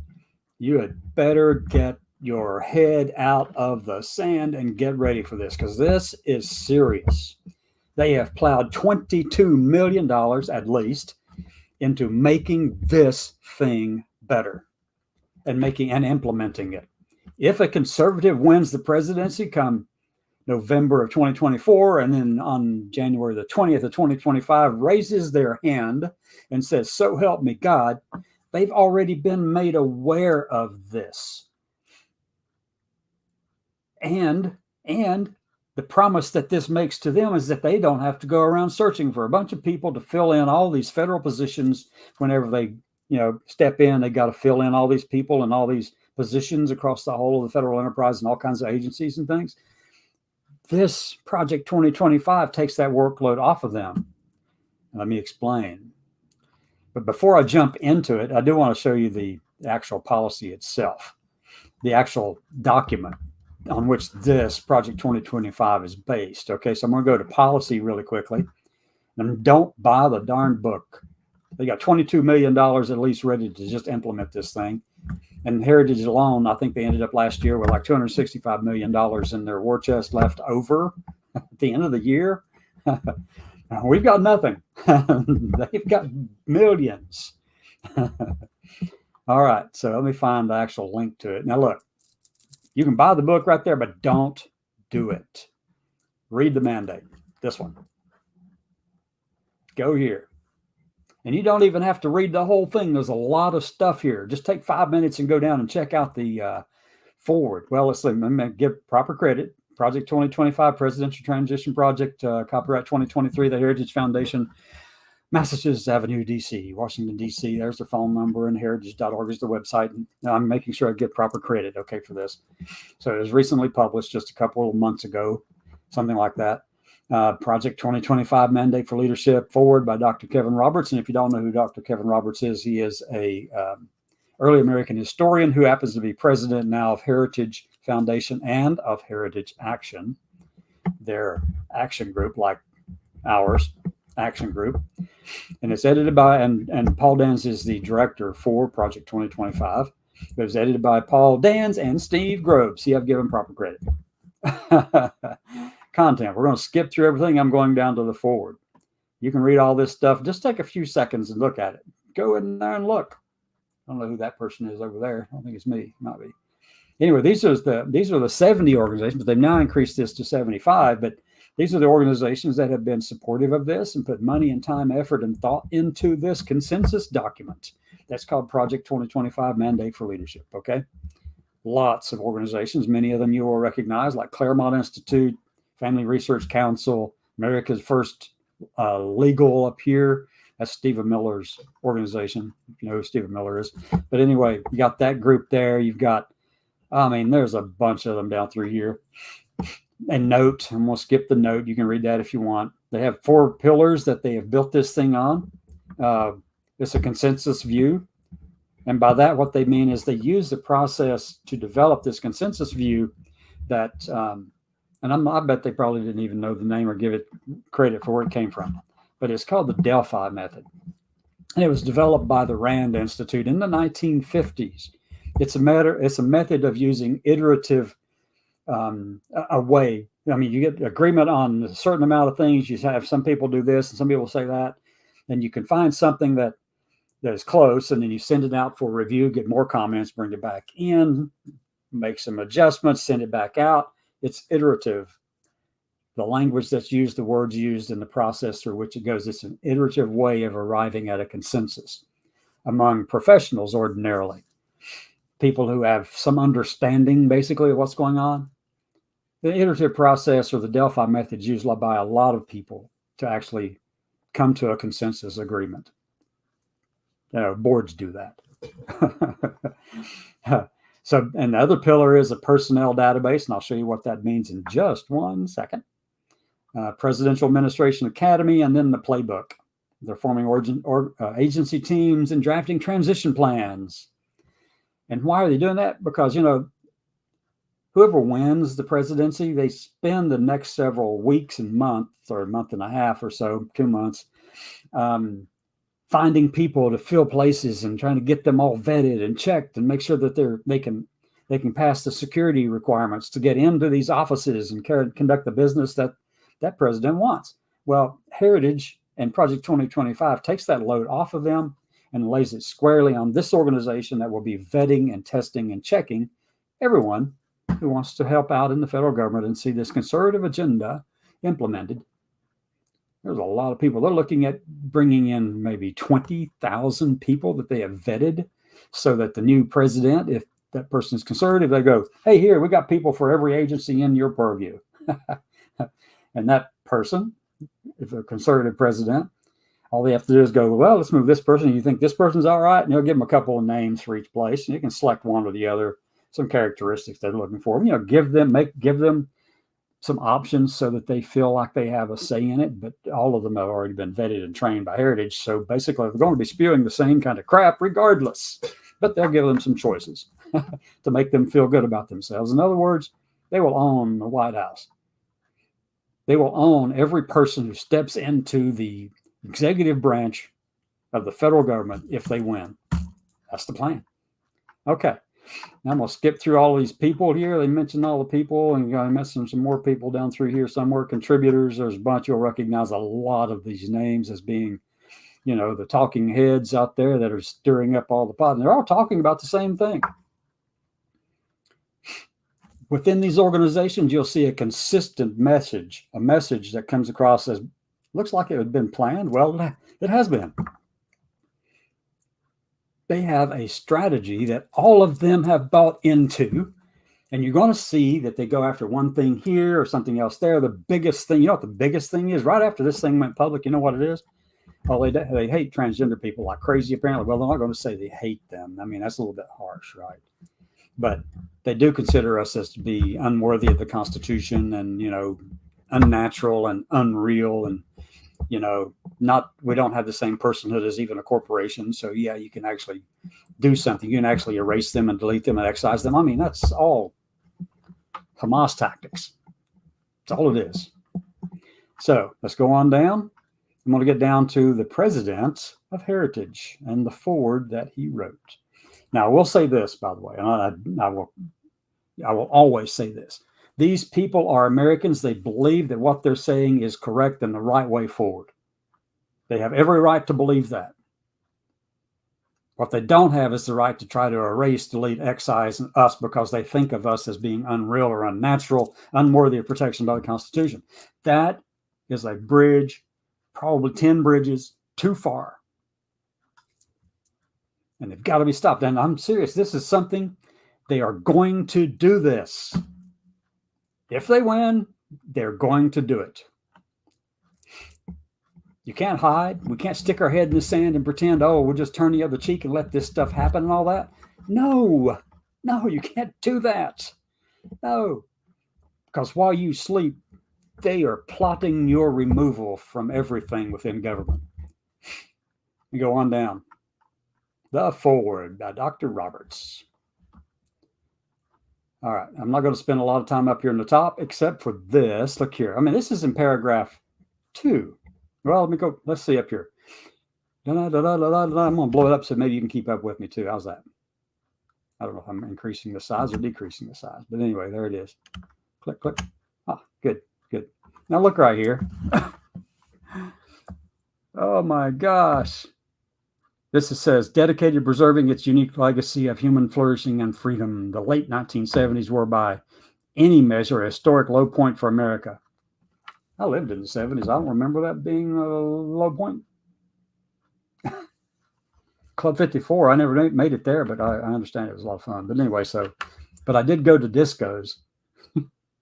you had better get your head out of the sand and get ready for this, because this is serious. They have plowed $22 million at least into making this thing better and implementing it. If a conservative wins the presidency come November of 2024, and then on January the 20th of 2025 raises their hand and says, "So help me God," they've already been made aware of this. And the promise that this makes to them is that they don't have to go around searching for a bunch of people to fill in all these federal positions. Whenever they, step in, they got to fill in all these people and all these positions across the whole of the federal enterprise and all kinds of agencies and things. This Project 2025 takes that workload off of them. Let me explain. But before I jump into it, I do want to show you the actual policy itself, the actual document on which this Project 2025 is based. Okay, so I'm going to go to policy really quickly. And don't buy the darn book. They got $22 million at least ready to just implement this thing. And Heritage alone, I think they ended up last year with like $265 million in their war chest left over at the end of the year. We've got nothing. They've got millions. All right, so let me find the actual link to it. Now look, you can buy the book right there, but don't do it. Read the mandate, this one. Go here. And you don't even have to read the whole thing. There's a lot of stuff here. Just take 5 minutes and go down and check out the forward. Well, let's see. Let me give proper credit. Project 2025 Presidential Transition Project, copyright 2023, the Heritage Foundation, Massachusetts Avenue, D.C., Washington, D.C. There's their phone number, and heritage.org is the website. And I'm making sure I get proper credit, okay, for this. So it was recently published just a couple of months ago, something like that. Project 2025 Mandate for Leadership, forward by Dr. Kevin Roberts. And if you don't know who Dr. Kevin Roberts is, he is a early American historian who happens to be president now of Heritage Foundation and of Heritage Action, their action group, like ours, action group. And it's edited by, and Paul Dans is the director for Project 2025. It was edited by Paul Dans and Steve Groves. See, I've given proper credit. Content. We're going to skip through everything. I'm going down to the forward. You can read all this stuff. Just take a few seconds and look at it. Go in there and look. I don't know who that person is over there. I don't think it's me. It might be. Anyway, these are the 70 organizations. They've now increased this to 75, but these are the organizations that have been supportive of this and put money and time, effort, and thought into this consensus document. That's called Project 2025 Mandate for Leadership, okay? Lots of organizations, many of them you will recognize, like Claremont Institute, Family Research Council, America's First Legal up here. That's Stephen Miller's organization, if you know who Stephen Miller is. But anyway, you got that group there. You've got, there's a bunch of them down through here. And note, I'm going to skip the note. You can read that if you want. They have 4 pillars that they have built this thing on. It's a consensus view. And by that, what they mean is they use the process to develop this consensus view that, I bet they probably didn't even know the name or give it credit for where it came from. But it's called the Delphi method. And it was developed by the Rand Institute in the 1950s. It's a method of using iterative a way. You get agreement on a certain amount of things. You have some people do this and some people say that. Then you can find something that is close, and then you send it out for review, get more comments, bring it back in, make some adjustments, send it back out. It's iterative. The language that's used, the words used, in the process through which it goes, it's an iterative way of arriving at a consensus among professionals ordinarily. People who have some understanding, basically, of what's going on. The iterative process, or the Delphi method, is used by a lot of people to actually come to a consensus agreement. Boards do that. So, and the other pillar is a personnel database, and I'll show you what that means in just one second. Presidential Administration Academy, and then the playbook. They're forming agency teams and drafting transition plans. And why are they doing that? Because, whoever wins the presidency, they spend the next several weeks and months, or a month and a half or so, 2 months, finding people to fill places and trying to get them all vetted and checked and make sure that they can pass the security requirements to get into these offices and conduct the business that president wants. Well, Heritage and Project 2025 takes that load off of them and lays it squarely on this organization that will be vetting and testing and checking everyone who wants to help out in the federal government and see this conservative agenda implemented. There's a lot of people. They're looking at bringing in maybe 20,000 people that they have vetted so that the new president, if that person is conservative, they go, hey, here, we got people for every agency in your purview. And that person, if a conservative president, all they have to do is go, well, let's move this person. You think this person's all right? And they'll give them a couple of names for each place. And you can select one or the other, some characteristics they're looking for. Give them some options so that they feel like they have a say in it. But all of them have already been vetted and trained by Heritage. So basically, they're going to be spewing the same kind of crap regardless. But they'll give them some choices to make them feel good about themselves. In other words, they will own the White House. They will own every person who steps into the executive branch of the federal government if they win. That's the plan. Okay. Now I'm going to skip through all of these people here. They mentioned all the people, and I mentioned some more people down through here somewhere. Contributors, there's a bunch. You'll recognize a lot of these names as being, the talking heads out there that are stirring up all the pot. And they're all talking about the same thing. Within these organizations, you'll see a consistent message, a message that comes across as, looks like it had been planned. Well, it has been. They have a strategy that all of them have bought into, and you're going to see that they go after one thing here or something else there. The biggest thing, what the biggest thing is? Right after this thing went public, you know what it is? Well, they hate transgender people like crazy, apparently. Well, they're not going to say they hate them. That's a little bit harsh, right? But they do consider us as to be unworthy of the Constitution and, unnatural and unreal and, we don't have the same personhood as even a corporation. So, yeah, you can actually do something. You can actually erase them and delete them and excise them. That's all Hamas tactics. That's all it is. So let's go on down. I'm going to get down to the president of Heritage and the foreword that he wrote. Now, I will say this, by the way, and I will always say this. These people are Americans. They believe that what they're saying is correct and the right way forward. They have every right to believe that. What they don't have is the right to try to erase, delete, excise us because they think of us as being unreal or unnatural, unworthy of protection by the Constitution. That is a bridge, probably 10 bridges too far. And they've got to be stopped. And I'm serious. This is something they are going to do this. If they win, they're going to do it. You can't hide. We can't stick our head in the sand and pretend, oh, we'll just turn the other cheek and let this stuff happen and all that. No, you can't do that. No, because while you sleep, they are plotting your removal from everything within government. We go on down. The Forward by Dr. Roberts. All right, I'm not going to spend a lot of time up here in the top, except for this. Look here. I mean, this is in paragraph 2. Well, let me go. Let's see up here. I'm going to blow it up so maybe you can keep up with me too. How's that? I don't know if I'm increasing the size or decreasing the size. But anyway, there it is. Click, click. Ah, good. Now look right here. Oh my gosh. This says, dedicated to preserving its unique legacy of human flourishing and freedom. The late 1970s were by any measure a historic low point for America. I lived in the 70s. I don't remember that being a low point. Club 54, I never made it there, but I understand it was a lot of fun. But anyway, but I did go to discos.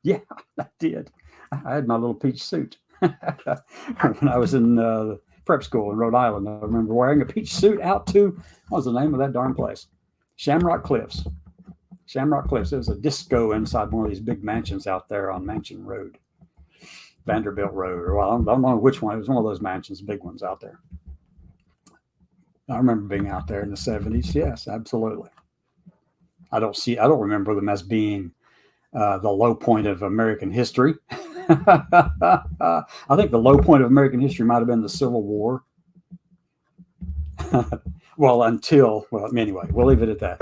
Yeah, I did. I had my little peach suit. When I was in prep school in Rhode Island, I remember wearing a peach suit out to, what was the name of that darn place? Shamrock Cliffs. Shamrock Cliffs. It was a disco inside one of these big mansions out there on Mansion Road. Vanderbilt Road, or well, I don't know which one. It was one of those mansions, big ones out there. I remember being out there in the 70s. Yes, absolutely. I don't remember them as being the low point of American history. I think the low point of American history might have been the Civil War. Anyway, we'll leave it at that.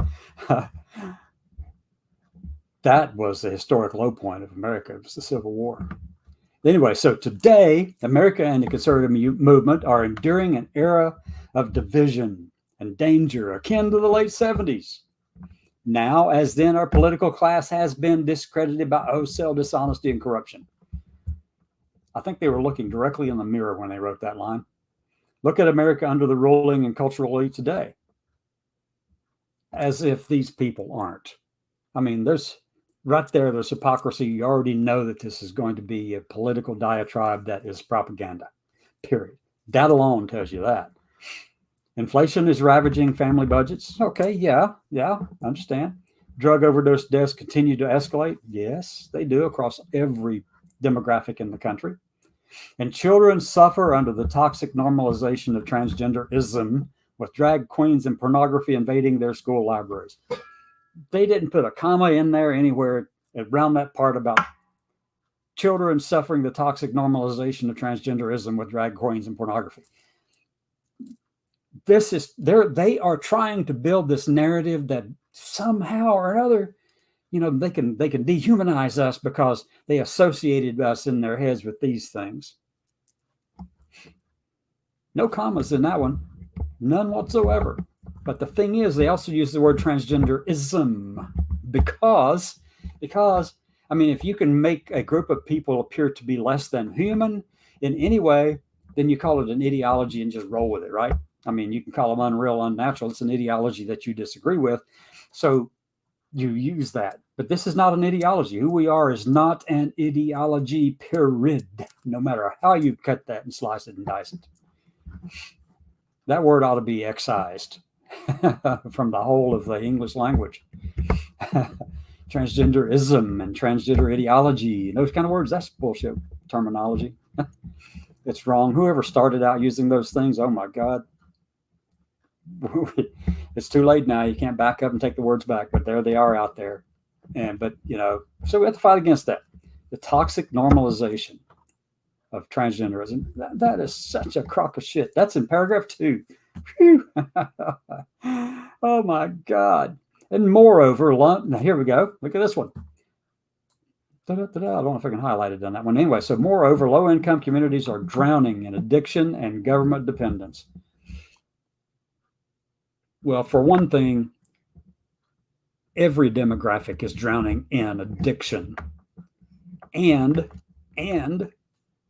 That was the historic low point of America. It was the Civil War. Anyway, so today, America and the conservative movement are enduring an era of division and danger akin to the late 70s. Now, as then, our political class has been discredited by wholesale dishonesty and corruption. I think they were looking directly in the mirror when they wrote that line. Look at America under the ruling and cultural elite today. As if these people aren't. I mean, there's hypocrisy. You already know that this is going to be a political diatribe that is propaganda, period. That alone tells you that. Inflation is ravaging family budgets. Okay, yeah, I understand. Drug overdose deaths continue to escalate. Yes, they do across every demographic in the country. And children suffer under the toxic normalization of transgenderism, with drag queens and pornography invading their school libraries. They didn't put a comma in there anywhere around that part about children suffering the toxic normalization of transgenderism with drag queens and pornography. They are trying to build this narrative that somehow or another, they can dehumanize us because they associated us in their heads with these things. No commas in that one, none whatsoever. But the thing is, they also use the word transgenderism because, I mean, if you can make a group of people appear to be less than human in any way, then you call it an ideology and just roll with it, right? I mean, you can call them unreal, unnatural. It's an ideology that you disagree with. So you use that. But this is not an ideology. Who we are is not an ideology, period. No matter how you cut that and slice it and dice it. That word ought to be excised from the whole of the English language. Transgenderism and transgender ideology, those kind of words, that's bullshit terminology. It's wrong. Whoever started out using those things, oh my God. It's too late now. You can't back up and take the words back, but there they are out there. So we have to fight against that. The toxic normalization of transgenderism. That is such a crock of shit. That's in paragraph 2. Phew. Oh my God. And moreover, now here we go. Look at this one. I don't know if I can highlight it on that one. Anyway, so moreover, low-income communities are drowning in addiction and government dependence. Well, for one thing, every demographic is drowning in addiction. And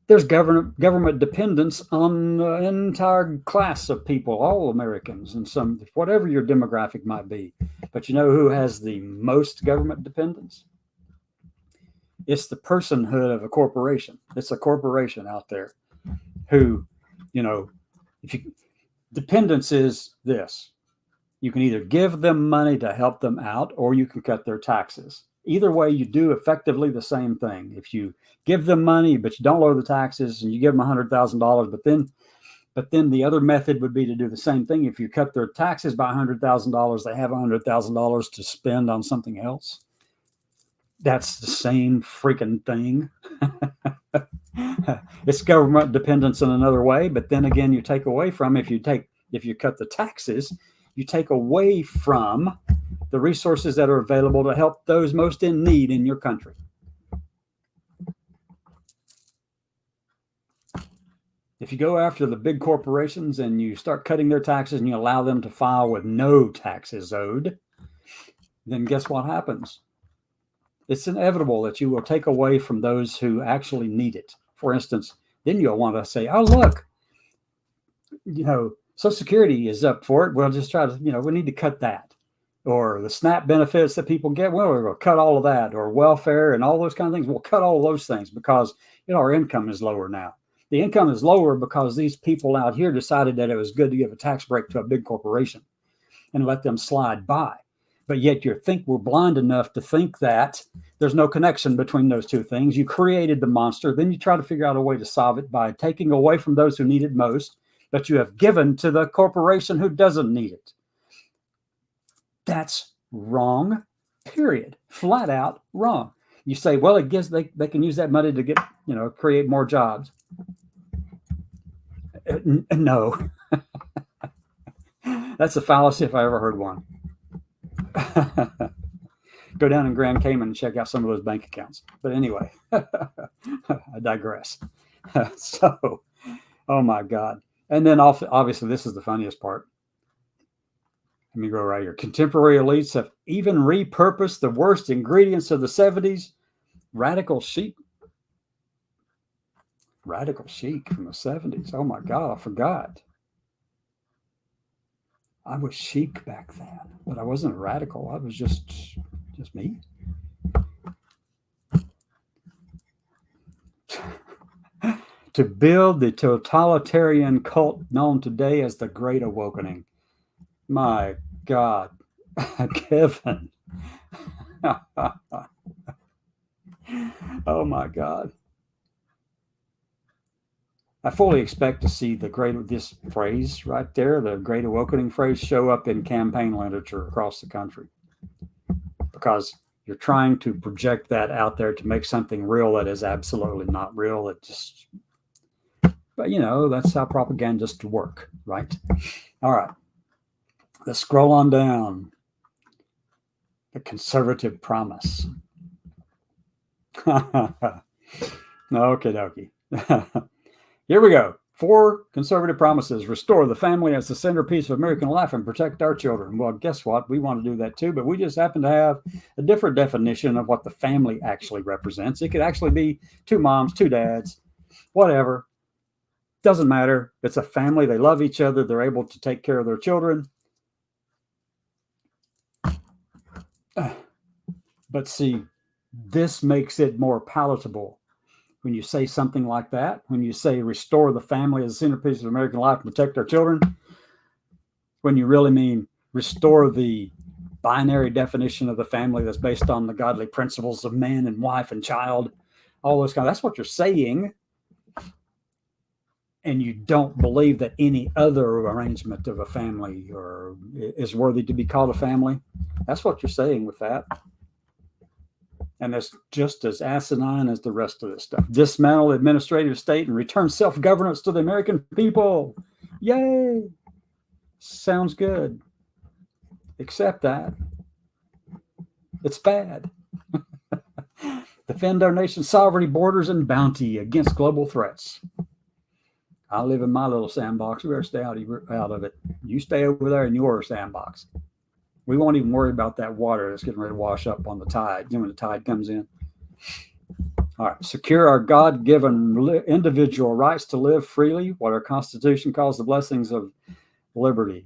there's government dependence on an entire class of people, all Americans, and some, whatever your demographic might be. But you know who has the most government dependence? It's the personhood of a corporation. It's a corporation out there who, dependence is this. You can either give them money to help them out, or you can cut their taxes. Either way, you do effectively the same thing. If you give them money, but you don't lower the taxes, and you give them $100,000, but then the other method would be to do the same thing. If you cut their taxes by $100,000, they have $100,000 to spend on something else. That's the same freaking thing. It's government dependence in another way, but then again, you take away from, if you cut the taxes, you take away from the resources that are available to help those most in need in your country. If you go after the big corporations and you start cutting their taxes and you allow them to file with no taxes owed, then guess what happens? It's inevitable that you will take away from those who actually need it. For instance, then you'll want to say, oh, look, Social Security is up for it. We'll just try to, we need to cut that. Or the SNAP benefits that people get, well, we're going to cut all of that. Or welfare and all those kind of things. We'll cut all of those things because, our income is lower now. The income is lower because these people out here decided that it was good to give a tax break to a big corporation and let them slide by. But yet we're blind enough to think that there's no connection between those two things. You created the monster. Then you try to figure out a way to solve it by taking away from those who need it most, but you have given to the corporation who doesn't need it. That's wrong, period. Flat out wrong. You say, well, it gives they can use that money to get, create more jobs. No. That's a fallacy if I ever heard one. Go down in Grand Cayman and check out some of those bank accounts. But anyway, I digress. So, oh my God. And then obviously this is the funniest part. Let me go right here. Contemporary elites have even repurposed the worst ingredients of the 70s. Radical chic from the 70s. Oh my God, I forgot. I was chic back then, but I wasn't radical. I was just me. To build the totalitarian cult known today as the Great Awakening. My God, Kevin. Oh my God. I fully expect to see this phrase right there, the Great Awakening phrase, show up in campaign literature across the country, because you're trying to project that out there to make something real that is absolutely not real. But that's how propagandists work, right? All right. Let's scroll on down. The conservative promise. Okie dokie. Here we go. 4 conservative promises. Restore the family as the centerpiece of American life and protect our children. Well, guess what? We want to do that too, but we just happen to have a different definition of what the family actually represents. It could actually be 2 moms, 2 dads, whatever. Doesn't matter. It's a family. They love each other. They're able to take care of their children. But see, this makes it more palatable. When you say something like that, when you say restore the family as a centerpiece of American life and protect our children, when you really mean restore the binary definition of the family that's based on the godly principles of man and wife and child, all those that's what you're saying. And you don't believe that any other arrangement of a family is worthy to be called a family. That's what you're saying with that. And that's just as asinine as the rest of this stuff. Dismantle the administrative state and return self-governance to the American people. Yay! Sounds good. Accept that. It's bad. Defend our nation's sovereignty, borders, and bounty against global threats. I live in my little sandbox. We better stay out of it. You stay over there in your sandbox. We won't even worry about that water that's getting ready to wash up on the tide, when the tide comes in. All right. Secure our God-given individual rights to live freely, what our Constitution calls the blessings of liberty.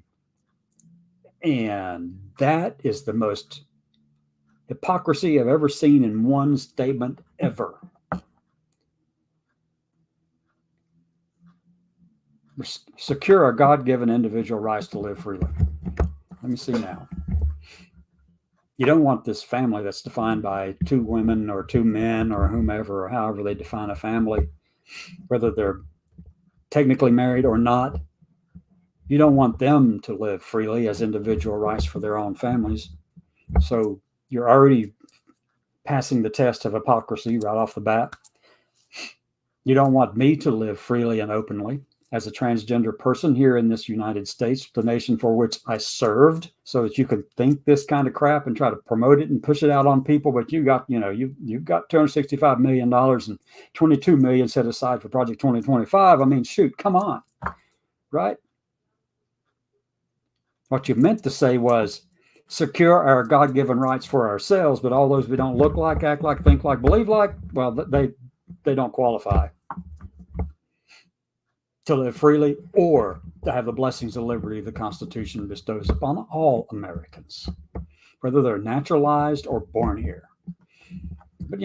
And that is the most hypocrisy I've ever seen in one statement ever. Secure our God-given individual rights to live freely. Let me see now. You don't want this family that's defined by two women or two men or whomever, or however they define a family, whether they're technically married or not. You don't want them to live freely as individual rights for their own families. So you're already passing the test of hypocrisy right off the bat. You don't want me to live freely and openly as a transgender person here in this United States, the nation for which I served, so that you could think this kind of crap and try to promote it and push it out on people. But you got, you've got $265 million and $22 million set aside for Project 2025. I mean, shoot, come on, right? What you meant to say was secure our God-given rights for ourselves, but all those we don't look like, act like, think like, believe like, well, they don't qualify to live freely or to have the blessings of liberty the Constitution bestows upon all Americans, whether they're naturalized or born here. But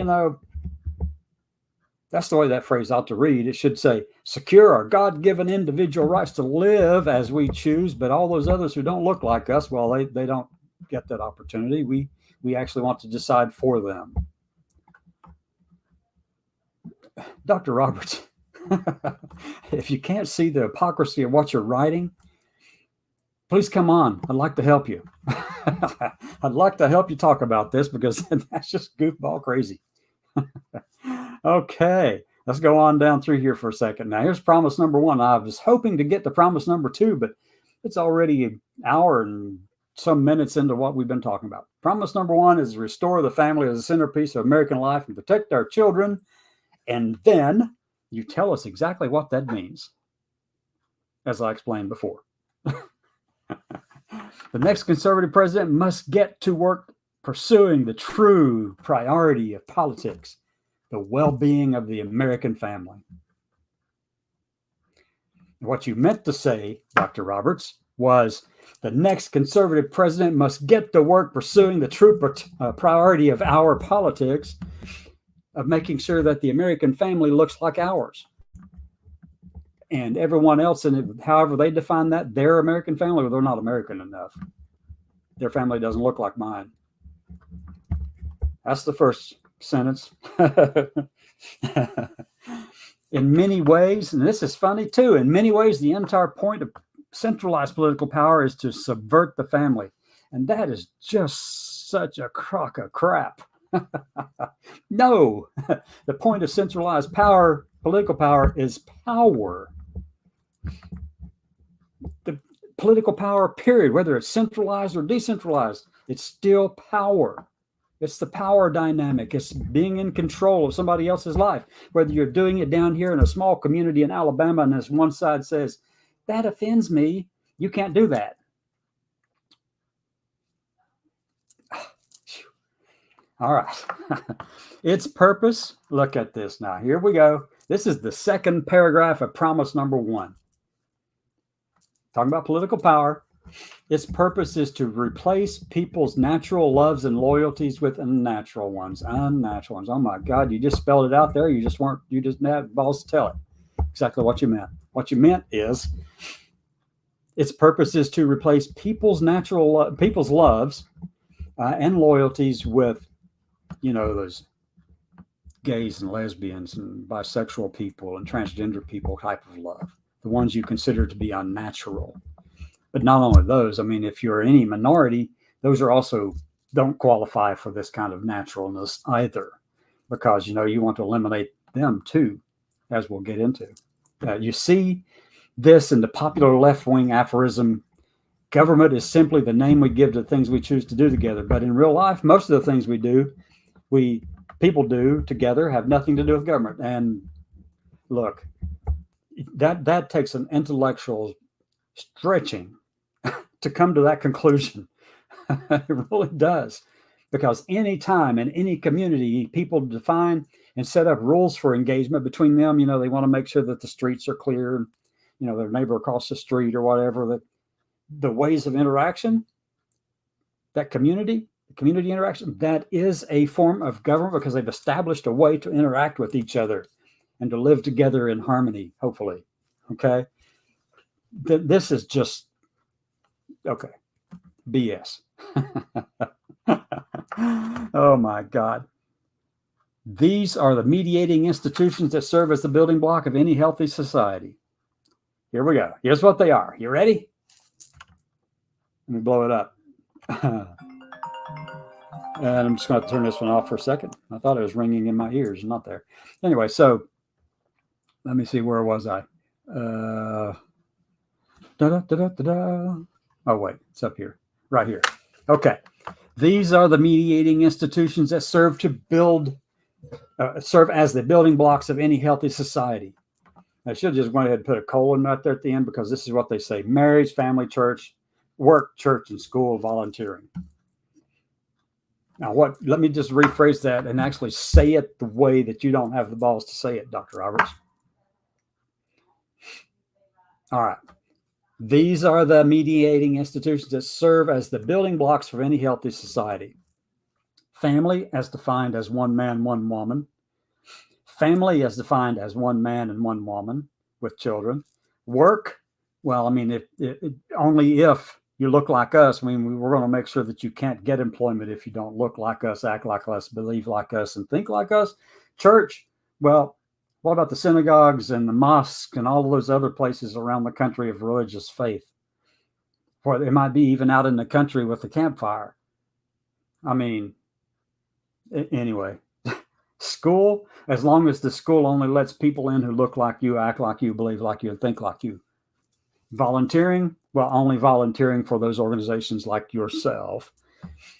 that's the way that phrase ought to read. It should say, secure our God-given individual rights to live as we choose, but all those others who don't look like us, well, they don't get that opportunity. We actually want to decide for them. Dr. Roberts, if you can't see the hypocrisy of what you're writing, please come on. I'd like to help you. I'd like to help you talk about this because that's just goofball crazy. Okay, let's go on down through here for a second. Now, here's promise number 1. I was hoping to get to promise number 2, but it's already an hour and some minutes into what we've been talking about. Promise number 1 is restore the family as a centerpiece of American life and protect our children. And then you tell us exactly what that means, as I explained before. The next conservative president must get to work pursuing the true priority of politics, the well-being of the American family. What you meant to say, Dr. Roberts, was the next conservative president must get to work pursuing the true priority of our politics, of making sure that the American family looks like ours. And everyone else, and however they define that, their American family, well, they're not American enough. Their family doesn't look like mine. That's the first sentence. In many ways, and this is funny too, in many ways, the entire point of centralized political power is to subvert the family. And that is just such a crock of crap. No, the point of centralized power, political power, is power. The political power, period, whether it's centralized or decentralized, it's still power. It's the power dynamic. It's being in control of somebody else's life. Whether you're doing it down here in a small community in Alabama, and as one side says, that offends me, you can't do that. All right. Its purpose, look at this now. Here we go. This is the second paragraph of promise number 1. Talking about political power. Its purpose is to replace people's natural loves and loyalties with unnatural ones. Unnatural ones. Oh my God, you just spelled it out there. You just didn't have balls to tell it. Exactly what you meant. What you meant is its purpose is to replace people's loves and loyalties with, those gays and lesbians and bisexual people and transgender people type of love, the ones you consider to be unnatural. But not only those, I mean, if you're any minority, those are also don't qualify for this kind of naturalness either, because, you want to eliminate them too, as we'll get into. You see this in the popular left-wing aphorism, Government is simply the name we give to things we choose to do together. But in real life, most of the things people do together have nothing to do with government. And look, that takes an intellectual stretching to come to that conclusion. It really does. Because any time in any community, people define and set up rules for engagement between them. They want to make sure that the streets are clear, their neighbor across the street or whatever, that the ways of interaction, that community interaction, that is a form of government because they've established a way to interact with each other and to live together in harmony, hopefully. Okay. This is just, okay, BS. Oh my God. These are the mediating institutions that serve as the building block of any healthy society. Here we go. Here's what they are. You ready? Let me blow it up. And I'm just going to turn this one off for a second. I thought it was ringing in my ears. Not there. Anyway, so let me see. Where was I? Oh, wait. It's up here. Right here. Okay. These are the mediating institutions that serve as the building blocks of any healthy society. I should just went ahead and put a colon right there at the end because this is what they say: marriage, family, church, work, church, and school, volunteering. Now, let me just rephrase that and actually say it the way that you don't have the balls to say it, Dr. Roberts. All right. These are the mediating institutions that serve as the building blocks for any healthy society. Family, as defined as one man, one woman. Family, as defined as one man and one woman with children. Work, well, I mean, only if you look like us. I mean, we're going to make sure that you can't get employment if you don't look like us, act like us, believe like us, and think like us. Church, well, what about the synagogues and the mosques and all of those other places around the country of religious faith? Or it might be even out in the country with the campfire. I mean, anyway, school, as long as the school only lets people in who look like you, act like you, believe like you, and think like you. Volunteering, well, only volunteering for those organizations like yourself.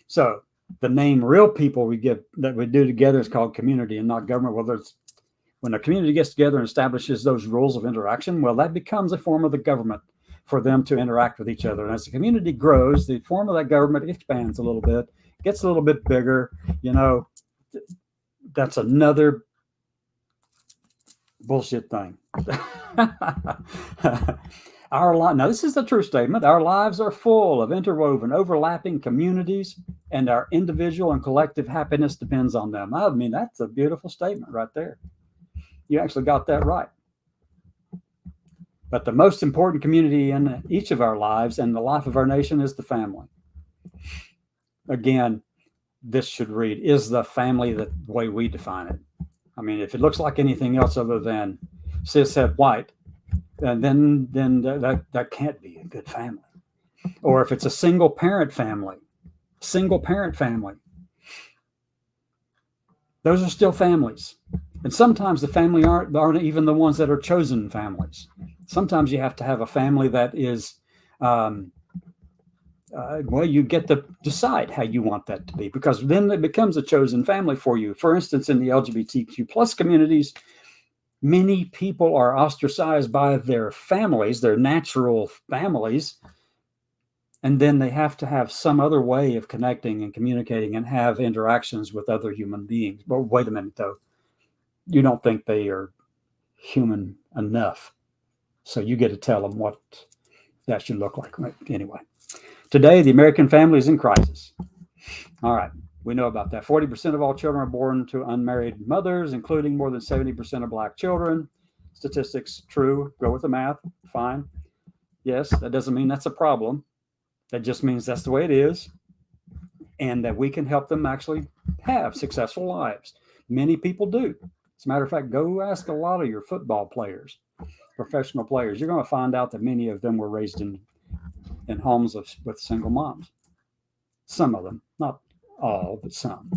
So the name real people we do together is called community and not government. Whether it's when a community gets together and establishes those rules of interaction, well, that becomes a form of the government for them to interact with each other. And as the community grows, the form of that government expands a little bit, gets a little bit bigger. That's another bullshit thing. Now, this is a true statement. Our lives are full of interwoven, overlapping communities, and our individual and collective happiness depends on them. I mean, that's a beautiful statement right there. You actually got that right. But the most important community in each of our lives and the life of our nation is the family. Again, this should read, is the family the way we define it? I mean, if it looks like anything else other than cishet white, then that can't be a good family. Or if it's a single parent family, those are still families. And sometimes the family aren't even the ones that are chosen families. Sometimes you have to have a family that is, you get to decide how you want that to be, because then it becomes a chosen family for you. For instance, in the LGBTQ plus communities, many people are ostracized by their families, their natural families, and then they have to have some other way of connecting and communicating and have interactions with other human beings. But wait a minute, though. You don't think they are human enough. So you get to tell them what that should look like. Anyway, today, the American family is in crisis. All right. We know about that. 40% of all children are born to unmarried mothers, including more than 70% of Black children. Statistics, true. Go with the math. Fine. Yes, that doesn't mean that's a problem. That just means that's the way it is, and that we can help them actually have successful lives. Many people do. As a matter of fact, go ask a lot of your football players, professional players. You're going to find out that many of them were raised in homes with single moms. Some of them, not all, but some.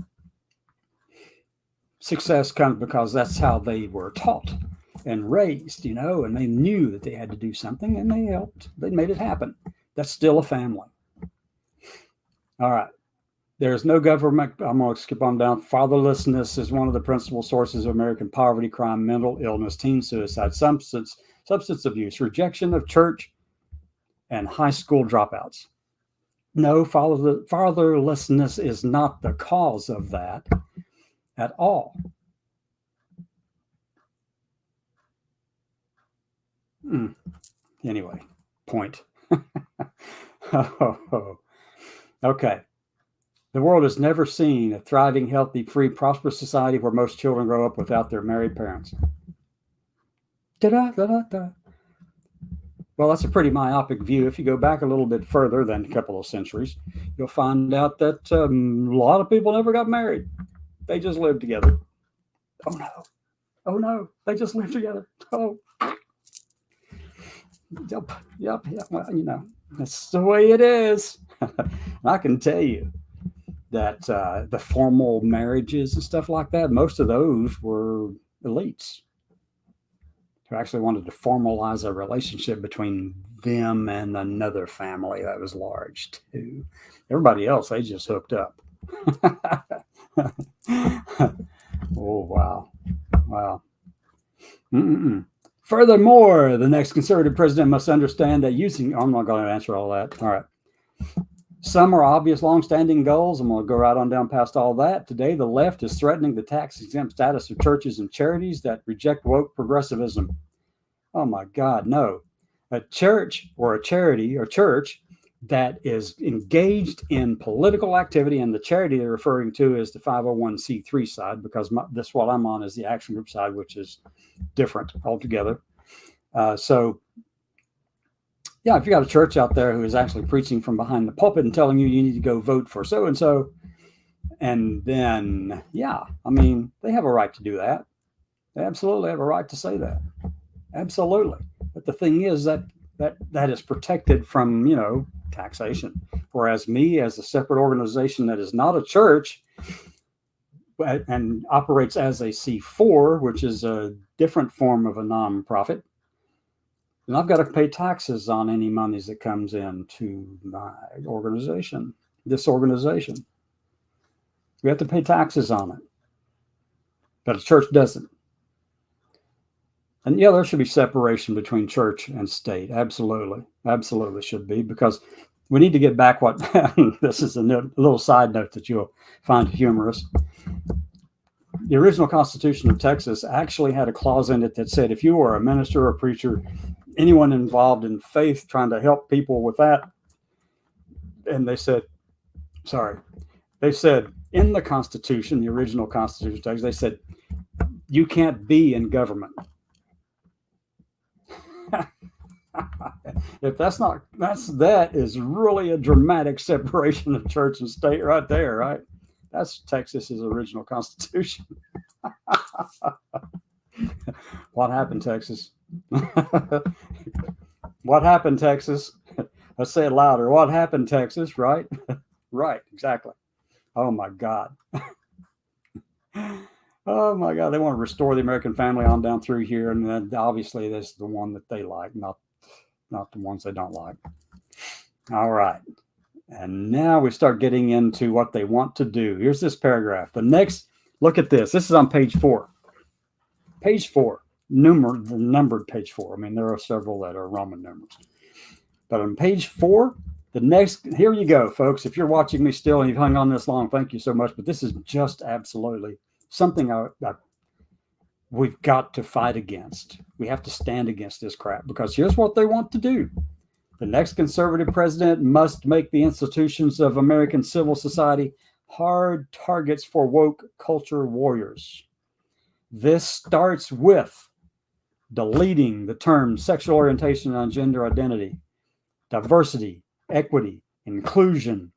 Success comes because that's how they were taught and raised, and they knew that they had to do something, and they helped. They made it happen. That's still a family. All right. There is no government. I'm going to skip on down. Fatherlessness is one of the principal sources of American poverty, crime, mental illness, teen suicide, substance abuse, rejection of church, and high school dropouts. No, fatherlessness is not the cause of that at all. Anyway, point. Okay. The world has never seen a thriving, healthy, free, prosperous society where most children grow up without their married parents. Da-da-da-da-da. Well, that's a pretty myopic view. If you go back a little bit further than a couple of centuries, you'll find out that a lot of people never got married. They just lived together. Oh, no. Oh, no. They just lived together. Oh. Yep. Well, you know, that's the way it is. I can tell you that the formal marriages and stuff like that, most of those were elites who actually wanted to formalize a relationship between them and another family that was large too. Everybody else, they just hooked up. Oh, wow. Furthermore, the next conservative president must understand that I'm not going to answer all that. All right. Some are obvious long-standing goals. I'm going to go right on down past all that. Today, the left is threatening the tax-exempt status of churches and charities that reject woke progressivism. Oh, my God, no. A church or a charity or church that is engaged in political activity, and the charity they're referring to is the 501c3 side, because this what I'm on is the action group side, which is different altogether. Yeah, if you got a church out there who is actually preaching from behind the pulpit and telling you need to go vote for so-and-so, and then, yeah, I mean, they have a right to do that. They absolutely have a right to say that. Absolutely. But the thing is that is protected from, taxation. Whereas me, as a separate organization that is not a church and operates as a C4, which is a different form of a nonprofit, and I've got to pay taxes on any monies that comes into my organization, this organization. We have to pay taxes on it. But a church doesn't. And yeah, there should be separation between church and state. Absolutely. Absolutely should be, because we need to get back what this is a little side note that you'll find humorous. The original Constitution of Texas actually had a clause in it that said if you were a minister or a preacher, anyone involved in faith trying to help people with that, and they said in the Constitution, the original Constitution of Texas, they said you can't be in government. If that is really a dramatic separation of church and state right there, right? That's Texas's original Constitution. What happened, Texas? What happened, Texas? Let's say it louder. What happened, Texas? Right? Right, exactly. Oh my God. Oh my God. They want to restore the American family on down through here. And then obviously this is the one that they like, not the ones they don't like. All right. And now we start getting into what they want to do. Here's this paragraph. The next, look at this. This is on page 4. Page 4, numbered page 4. I mean, there are several that are Roman numerals. But on page 4, the next, here you go, folks. If you're watching me still and you've hung on this long, thank you so much. But this is just absolutely something we've got to fight against. We have to stand against this crap, because here's what they want to do. The next conservative president must make the institutions of American civil society hard targets for woke culture warriors. This starts with deleting the terms sexual orientation and gender identity, diversity, equity, inclusion,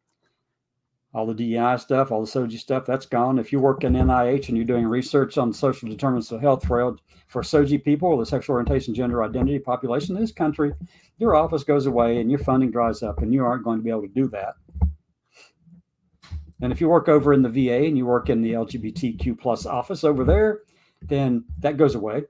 all the DEI stuff, all the SOGI stuff, that's gone. If you work in NIH and you're doing research on social determinants of health for SOGI people, the sexual orientation, gender identity population in this country, your office goes away and your funding dries up, and you aren't going to be able to do that. And if you work over in the VA and you work in the LGBTQ plus office over there, then that goes away.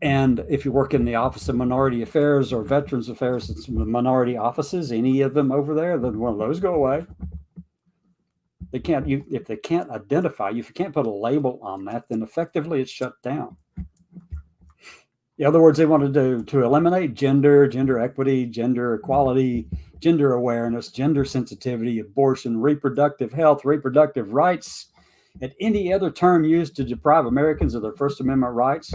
And if you work in the Office of Minority Affairs or Veterans Affairs, it's the minority offices, any of them over there, then one of those go away. They can't, if they can't identify you, if you can't put a label on that, then effectively it's shut down. In other words, they wanted to eliminate gender equity, gender equality, gender awareness, gender sensitivity, abortion, reproductive health, reproductive rights, and any other term used to deprive Americans of their First Amendment rights.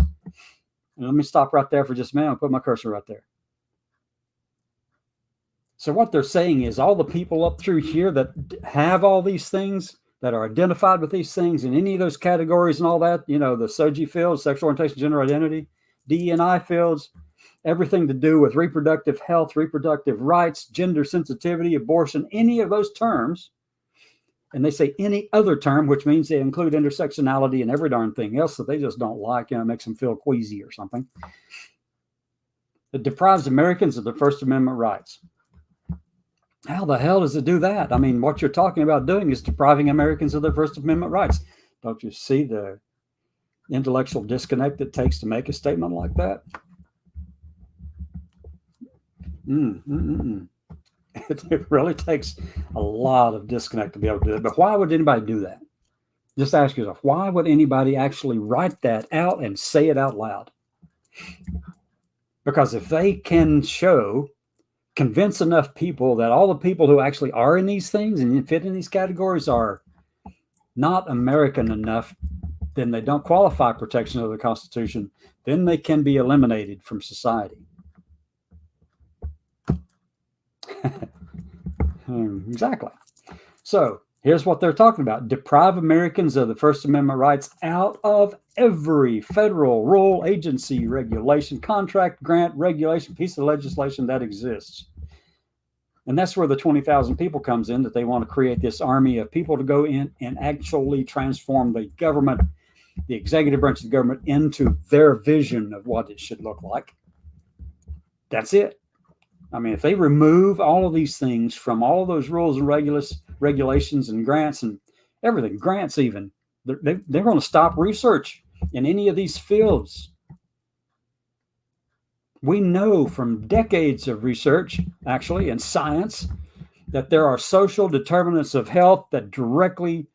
And let me stop right there for just a minute. I'll put my cursor right there. So what they're saying is all the people up through here that have all these things, that are identified with these things in any of those categories and all that, the SOGI fields, sexual orientation, gender identity, DE&I fields, everything to do with reproductive health, reproductive rights, gender sensitivity, abortion, any of those terms. And they say any other term, which means they include intersectionality and every darn thing else that they just don't like, makes them feel queasy or something. It deprives Americans of their First Amendment rights. How the hell does it do that? I mean, what you're talking about doing is depriving Americans of their First Amendment rights. Don't you see the intellectual disconnect it takes to make a statement like that? It really takes a lot of disconnect to be able to do it. But why would anybody do that? Just ask yourself, why would anybody actually write that out and say it out loud? Because if they can convince enough people that all the people who actually are in these things and fit in these categories are not American enough, then they don't qualify protection of the Constitution, then they can be eliminated from society. Exactly. So here's what they're talking about. Deprive Americans of the First Amendment rights out of every federal rule, agency, regulation, contract, grant, regulation, piece of legislation that exists. And that's where the 20,000 people comes in, that they want to create this army of people to go in and actually transform the government, the executive branch of the government, into their vision of what it should look like. That's it. I mean, if they remove all of these things from all of those rules and regulations and grants and everything, grants even, they're going to stop research in any of these fields. We know from decades of research, actually, in science, that there are social determinants of health that directly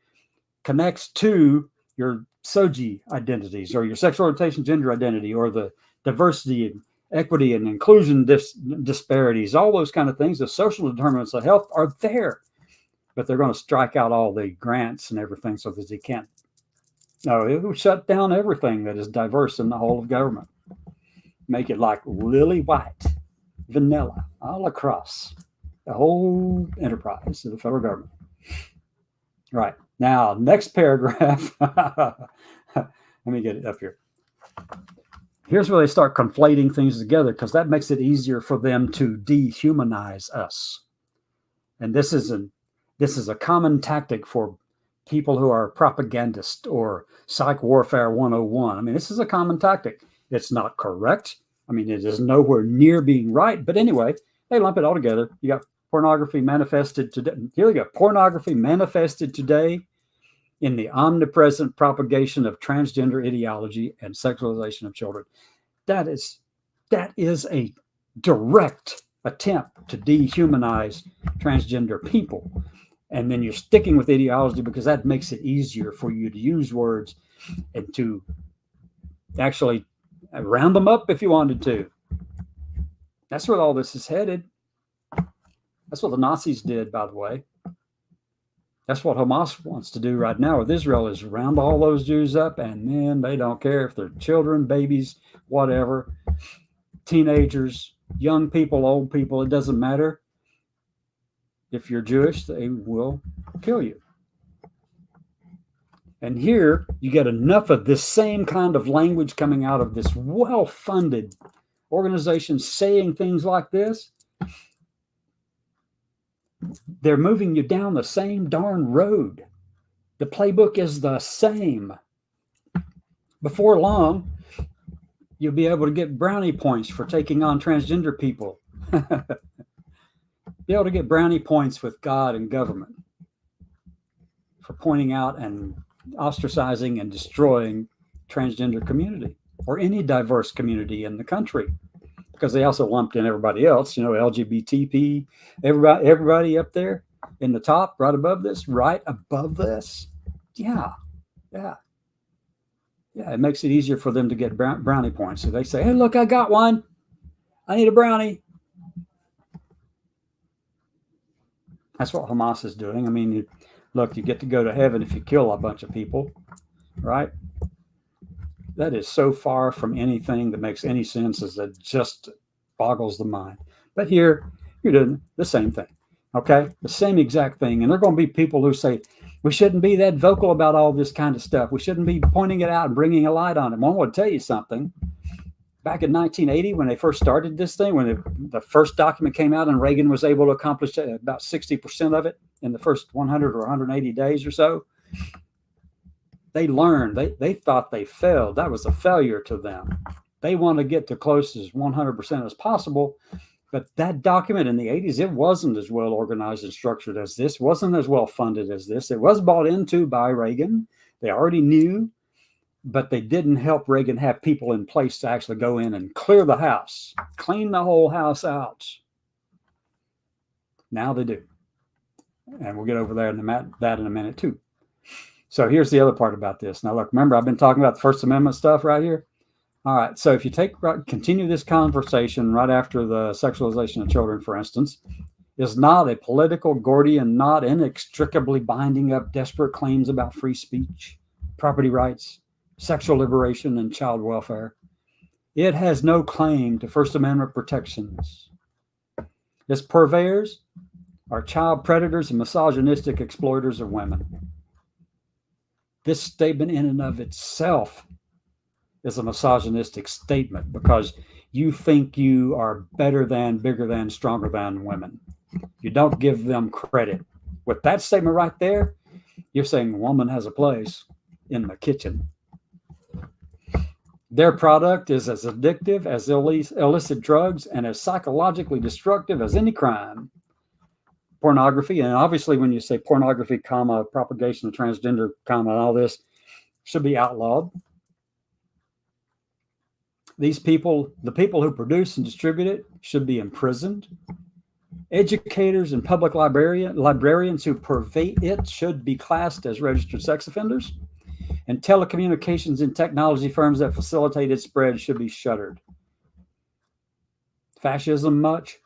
connects to your SOGI identities or your sexual orientation, gender identity, or the diversity and equity and inclusion disparities, all those kind of things. The social determinants of health are there, but they're going to strike out all the grants and everything so that they can't. No, it will shut down everything that is diverse in the whole of government. Make it like lily white, vanilla, all across the whole enterprise of the federal government. Right. Now, next paragraph. Let me get it up here. Here's where they start conflating things together, because that makes it easier for them to dehumanize us. And this is a common tactic for people who are propagandists or psych warfare 101. I mean, this is a common tactic. It's not correct. I mean, it is nowhere near being right. But anyway, they lump it all together. You got pornography manifested today. Here we go. Pornography manifested today in the omnipresent propagation of transgender ideology and sexualization of children. That is a direct attempt to dehumanize transgender people. And then you're sticking with ideology because that makes it easier for you to use words and to actually round them up if you wanted to. That's where all this is headed. That's what the Nazis did, by the way. That's what Hamas wants to do right now with Israel, is round all those Jews up, and then they don't care if they're children, babies, whatever, teenagers, young people, old people, it doesn't matter. If you're Jewish, they will kill you. And here you get enough of this same kind of language coming out of this well-funded organization saying things like this. They're moving you down the same darn road. The playbook is the same. Before long, you'll be able to get brownie points for taking on transgender people. Be able to get brownie points with God and government for pointing out and ostracizing and destroying transgender community. or any diverse community in the country, because they also lumped in everybody else, LGBTP, everybody up there in the top, right above this. Yeah, yeah, yeah. It makes it easier for them to get brownie points. So they say, hey, look, I got one. I need a brownie. That's what Hamas is doing. I mean, you get to go to heaven if you kill a bunch of people, right? That is so far from anything that makes any sense, as it just boggles the mind. But here, you're doing the same thing, okay? The same exact thing. And there are going to be people who say, we shouldn't be that vocal about all this kind of stuff. We shouldn't be pointing it out and bringing a light on it. Well, I want to tell you something. Back in 1980, when they first started this thing, when the first document came out and Reagan was able to accomplish about 60% of it in the first 100 or 180 days or so, they learned, they thought they failed. That was a failure to them. They want to get to close as 100% as possible. But that document in the 80s, it wasn't as well organized and structured as this, wasn't as well funded as this. It was bought into by Reagan. They already knew, but they didn't help Reagan have people in place to actually go in and clear the house, clean the whole house out. Now they do. And we'll get over there in that in a minute too. So here's the other part about this. Now, look, remember, I've been talking about the First Amendment stuff right here. All right. So if you continue this conversation right after the sexualization of children, for instance, is not a political Gordian knot inextricably binding up desperate claims about free speech, property rights, sexual liberation, and child welfare. It has no claim to First Amendment protections. Its purveyors are child predators and misogynistic exploiters of women. This statement in and of itself is a misogynistic statement, because you think you are better than, bigger than, stronger than women. You don't give them credit. With that statement right there, you're saying woman has a place in the kitchen. Their product is as addictive as illicit drugs and as psychologically destructive as any crime. Pornography, and obviously when you say pornography, propagation of transgender, and all this should be outlawed. These people, the people who produce and distribute it, should be imprisoned. Educators and public librarians who purvey it should be classed as registered sex offenders. And telecommunications and technology firms that facilitate its spread should be shuttered. Fascism much?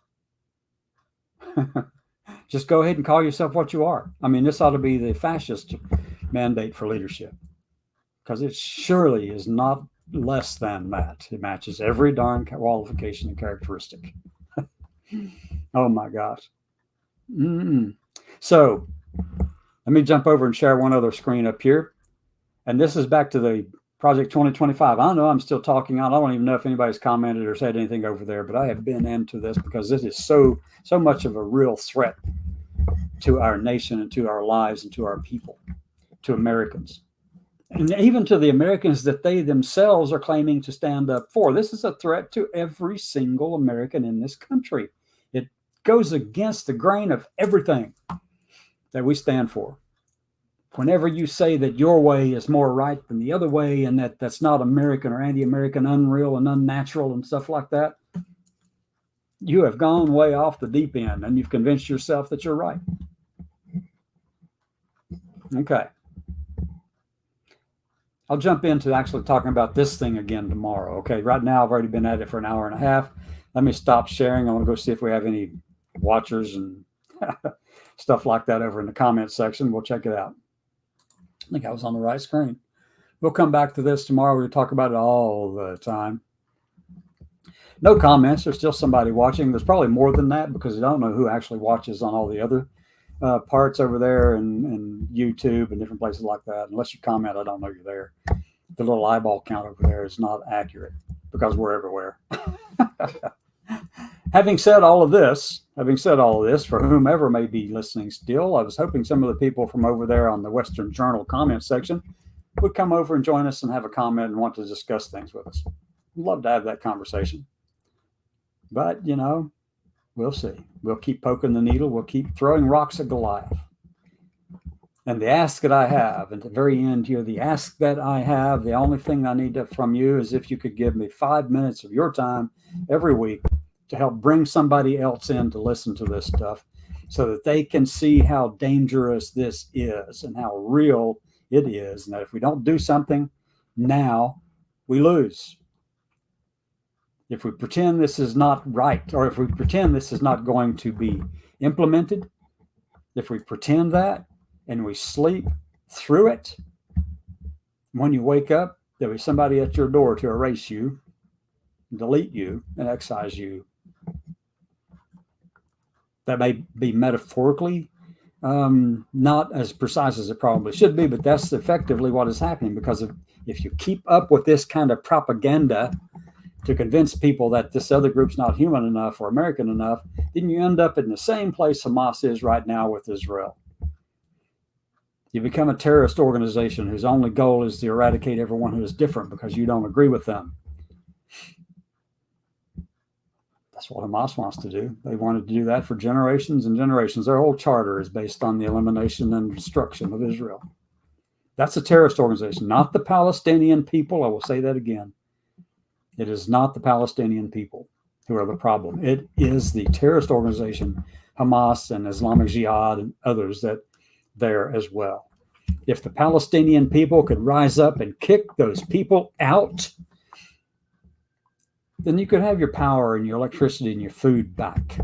Just go ahead and call yourself what you are. I mean, this ought to be the fascist mandate for leadership, because it surely is not less than that. It matches every darn qualification and characteristic. Oh my gosh. So let me jump over and share one other screen up here. And this is back to the Project 2025. I know I'm still talking on. I don't even know if anybody's commented or said anything over there, but I have been into this because this is so much of a real threat to our nation and to our lives and to our people, to Americans, and even to the Americans that they themselves are claiming to stand up for. This is a threat to every single American in this country. It goes against the grain of everything that we stand for. Whenever you say that your way is more right than the other way, and that's not American or anti-American, unreal and unnatural and stuff like that, you have gone way off the deep end and you've convinced yourself that you're right. Okay. I'll jump into actually talking about this thing again tomorrow. Okay. Right now, I've already been at it for an hour and a half. Let me stop sharing. I want to go see if we have any watchers and stuff like that over in the comment section. We'll check it out. I think I was on the right screen. We'll come back to this tomorrow. We'll talk about it all the time. No comments. There's still somebody watching. There's probably more than that, because I don't know who actually watches on all the other parts over there and YouTube and different places like that. Unless you comment, I don't know you're there. The little eyeball count over there is not accurate, because we're everywhere. Having said all of this, for whomever may be listening still, I was hoping some of the people from over there on the Western Journal comment section would come over and join us and have a comment and want to discuss things with us. I'd love to have that conversation. But, we'll see. We'll keep poking the needle. We'll keep throwing rocks at Goliath. And the ask that I have, at the very end here, the ask that I have, the only thing I need from you is if you could give me 5 minutes of your time every week to help bring somebody else in to listen to this stuff so that they can see how dangerous this is and how real it is. And that if we don't do something now, we lose. If we pretend this is not right, or if we pretend this is not going to be implemented, if we pretend that and we sleep through it, when you wake up, there'll be somebody at your door to erase you, delete you, and excise you. That may be metaphorically not as precise as it probably should be, but that's effectively what is happening, because if you keep up with this kind of propaganda to convince people that this other group's not human enough or American enough, then you end up in the same place Hamas is right now with Israel. You become a terrorist organization whose only goal is to eradicate everyone who is different because you don't agree with them. That's what Hamas wants to do. They wanted to do that for generations and generations. Their whole charter is based on the elimination and destruction of Israel. That's a terrorist organization, not the Palestinian people. I will say that again. It is not the Palestinian people who are the problem. It is the terrorist organization, Hamas and Islamic Jihad and others that there as well. If the Palestinian people could rise up and kick those people out, then you could have your power and your electricity and your food back.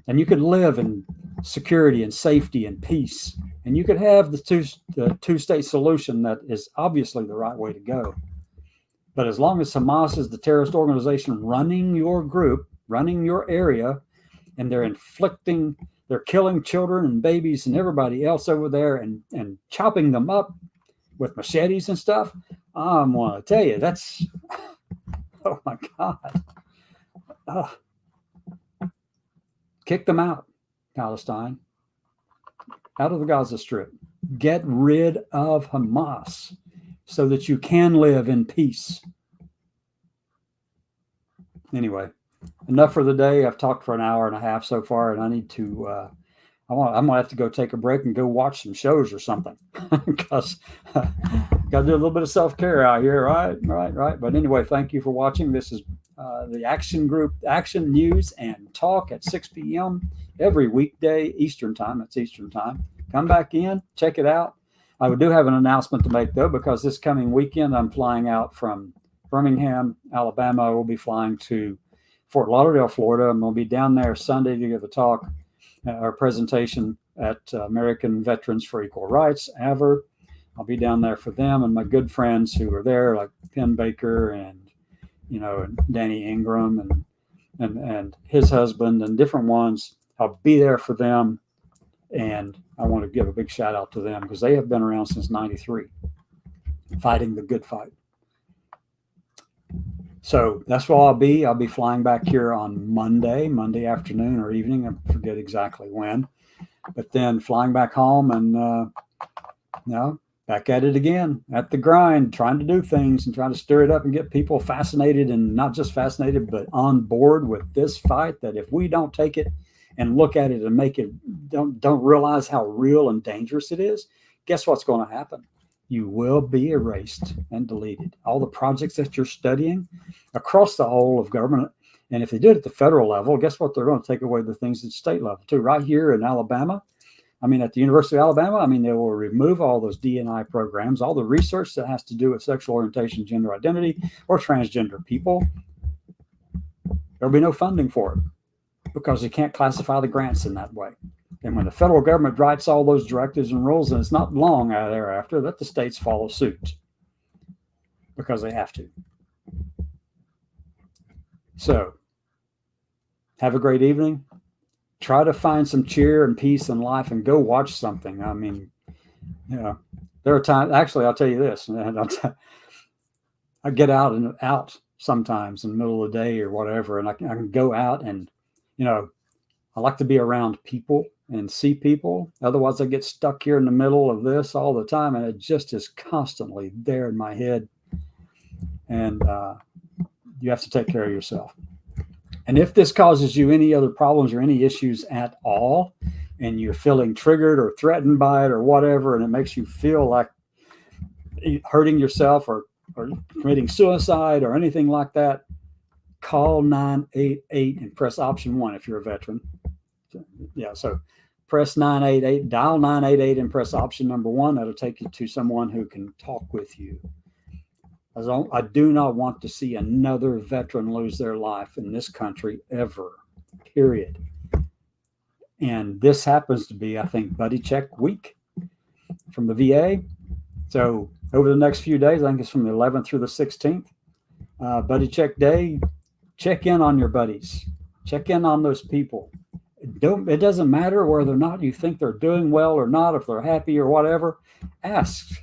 And you could live in security and safety and peace. And you could have the two-state solution that is obviously the right way to go. But as long as Hamas is the terrorist organization running your group, running your area, and they're killing children and babies and everybody else over there and chopping them up with machetes and stuff, I want to tell you, that's, oh my God. Kick them out, Palestine, out of the Gaza Strip. Get rid of Hamas so that you can live in peace. Anyway, enough for the day. I've talked for an hour and a half so far, and I need to, I'm going to have to go take a break and go watch some shows or something because got to do a little bit of self-care out here, right? But anyway, thank you for watching. This is the Action Group, Action News and Talk at 6 p.m. every weekday Eastern Time. That's Eastern Time. Come back in, check it out. I do have an announcement to make, though, because this coming weekend I'm flying out from Birmingham, Alabama. We'll be flying to Fort Lauderdale, Florida. I'm going to be down there Sunday to give a talk or presentation at American Veterans for Equal Rights, AVER. I'll be down there for them and my good friends who are there, like Penn Baker and and Danny Ingram and his husband and different ones. I'll be there for them, and I want to give a big shout out to them because they have been around since '93, fighting the good fight. So that's where I'll be. I'll be flying back here on Monday afternoon or evening. I forget exactly when, but then flying back home and back at it again, at the grind, trying to do things and trying to stir it up and get people fascinated, and not just fascinated, but on board with this fight. That if we don't take it and look at it and make it, don't realize how real and dangerous it is, guess what's going to happen? You will be erased and deleted. All the projects that you're studying across the whole of government. And if they do it at the federal level, guess what? They're going to take away the things at state level too. Right here in Alabama, at the University of Alabama, they will remove all those D&I programs, all the research that has to do with sexual orientation, gender identity, or transgender people. There'll be no funding for it because you can't classify the grants in that way. And when the federal government writes all those directives and rules, and it's not long thereafter that the states follow suit because they have to. So have a great evening. Try to find some cheer and peace in life and go watch something. There are times, actually, I'll tell you this, and I get out sometimes in the middle of the day or whatever, and I can go out and, I like to be around people and see people. Otherwise, I get stuck here in the middle of this all the time, and it just is constantly there in my head. And you have to take care of yourself. And if this causes you any other problems or any issues at all, and you're feeling triggered or threatened by it or whatever, and it makes you feel like hurting yourself or committing suicide or anything like that, call 988 and press option 1 if you're a veteran. Yeah, so press 988, dial 988 and press option number 1. That'll take you to someone who can talk with you. I do not want to see another veteran lose their life in this country ever, period. And this happens to be, I think, Buddy Check Week from the VA. So over the next few days, I think it's from the 11th through the 16th, Buddy Check Day. Check in on your buddies. Check in on those people. It doesn't matter whether or not you think they're doing well or not, if they're happy or whatever. Ask.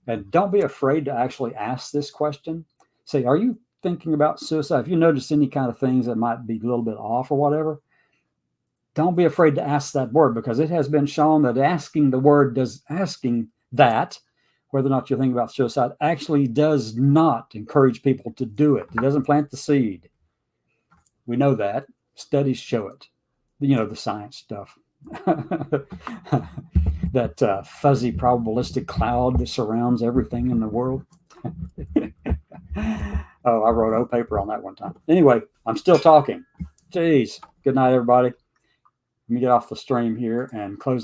And don't be afraid to actually ask this question. Say, are you thinking about suicide? If you notice any kind of things that might be a little bit off or whatever, don't be afraid to ask that word, because it has been shown that asking that, whether or not you're thinking about suicide, actually does not encourage people to do it. It doesn't plant the seed. We know that. Studies show it. You know, the science stuff. That fuzzy probabilistic cloud that surrounds everything in the world. Oh, I wrote a paper on that one time. Anyway, I'm still talking. Jeez. Good night, everybody. Let me get off the stream here and close this.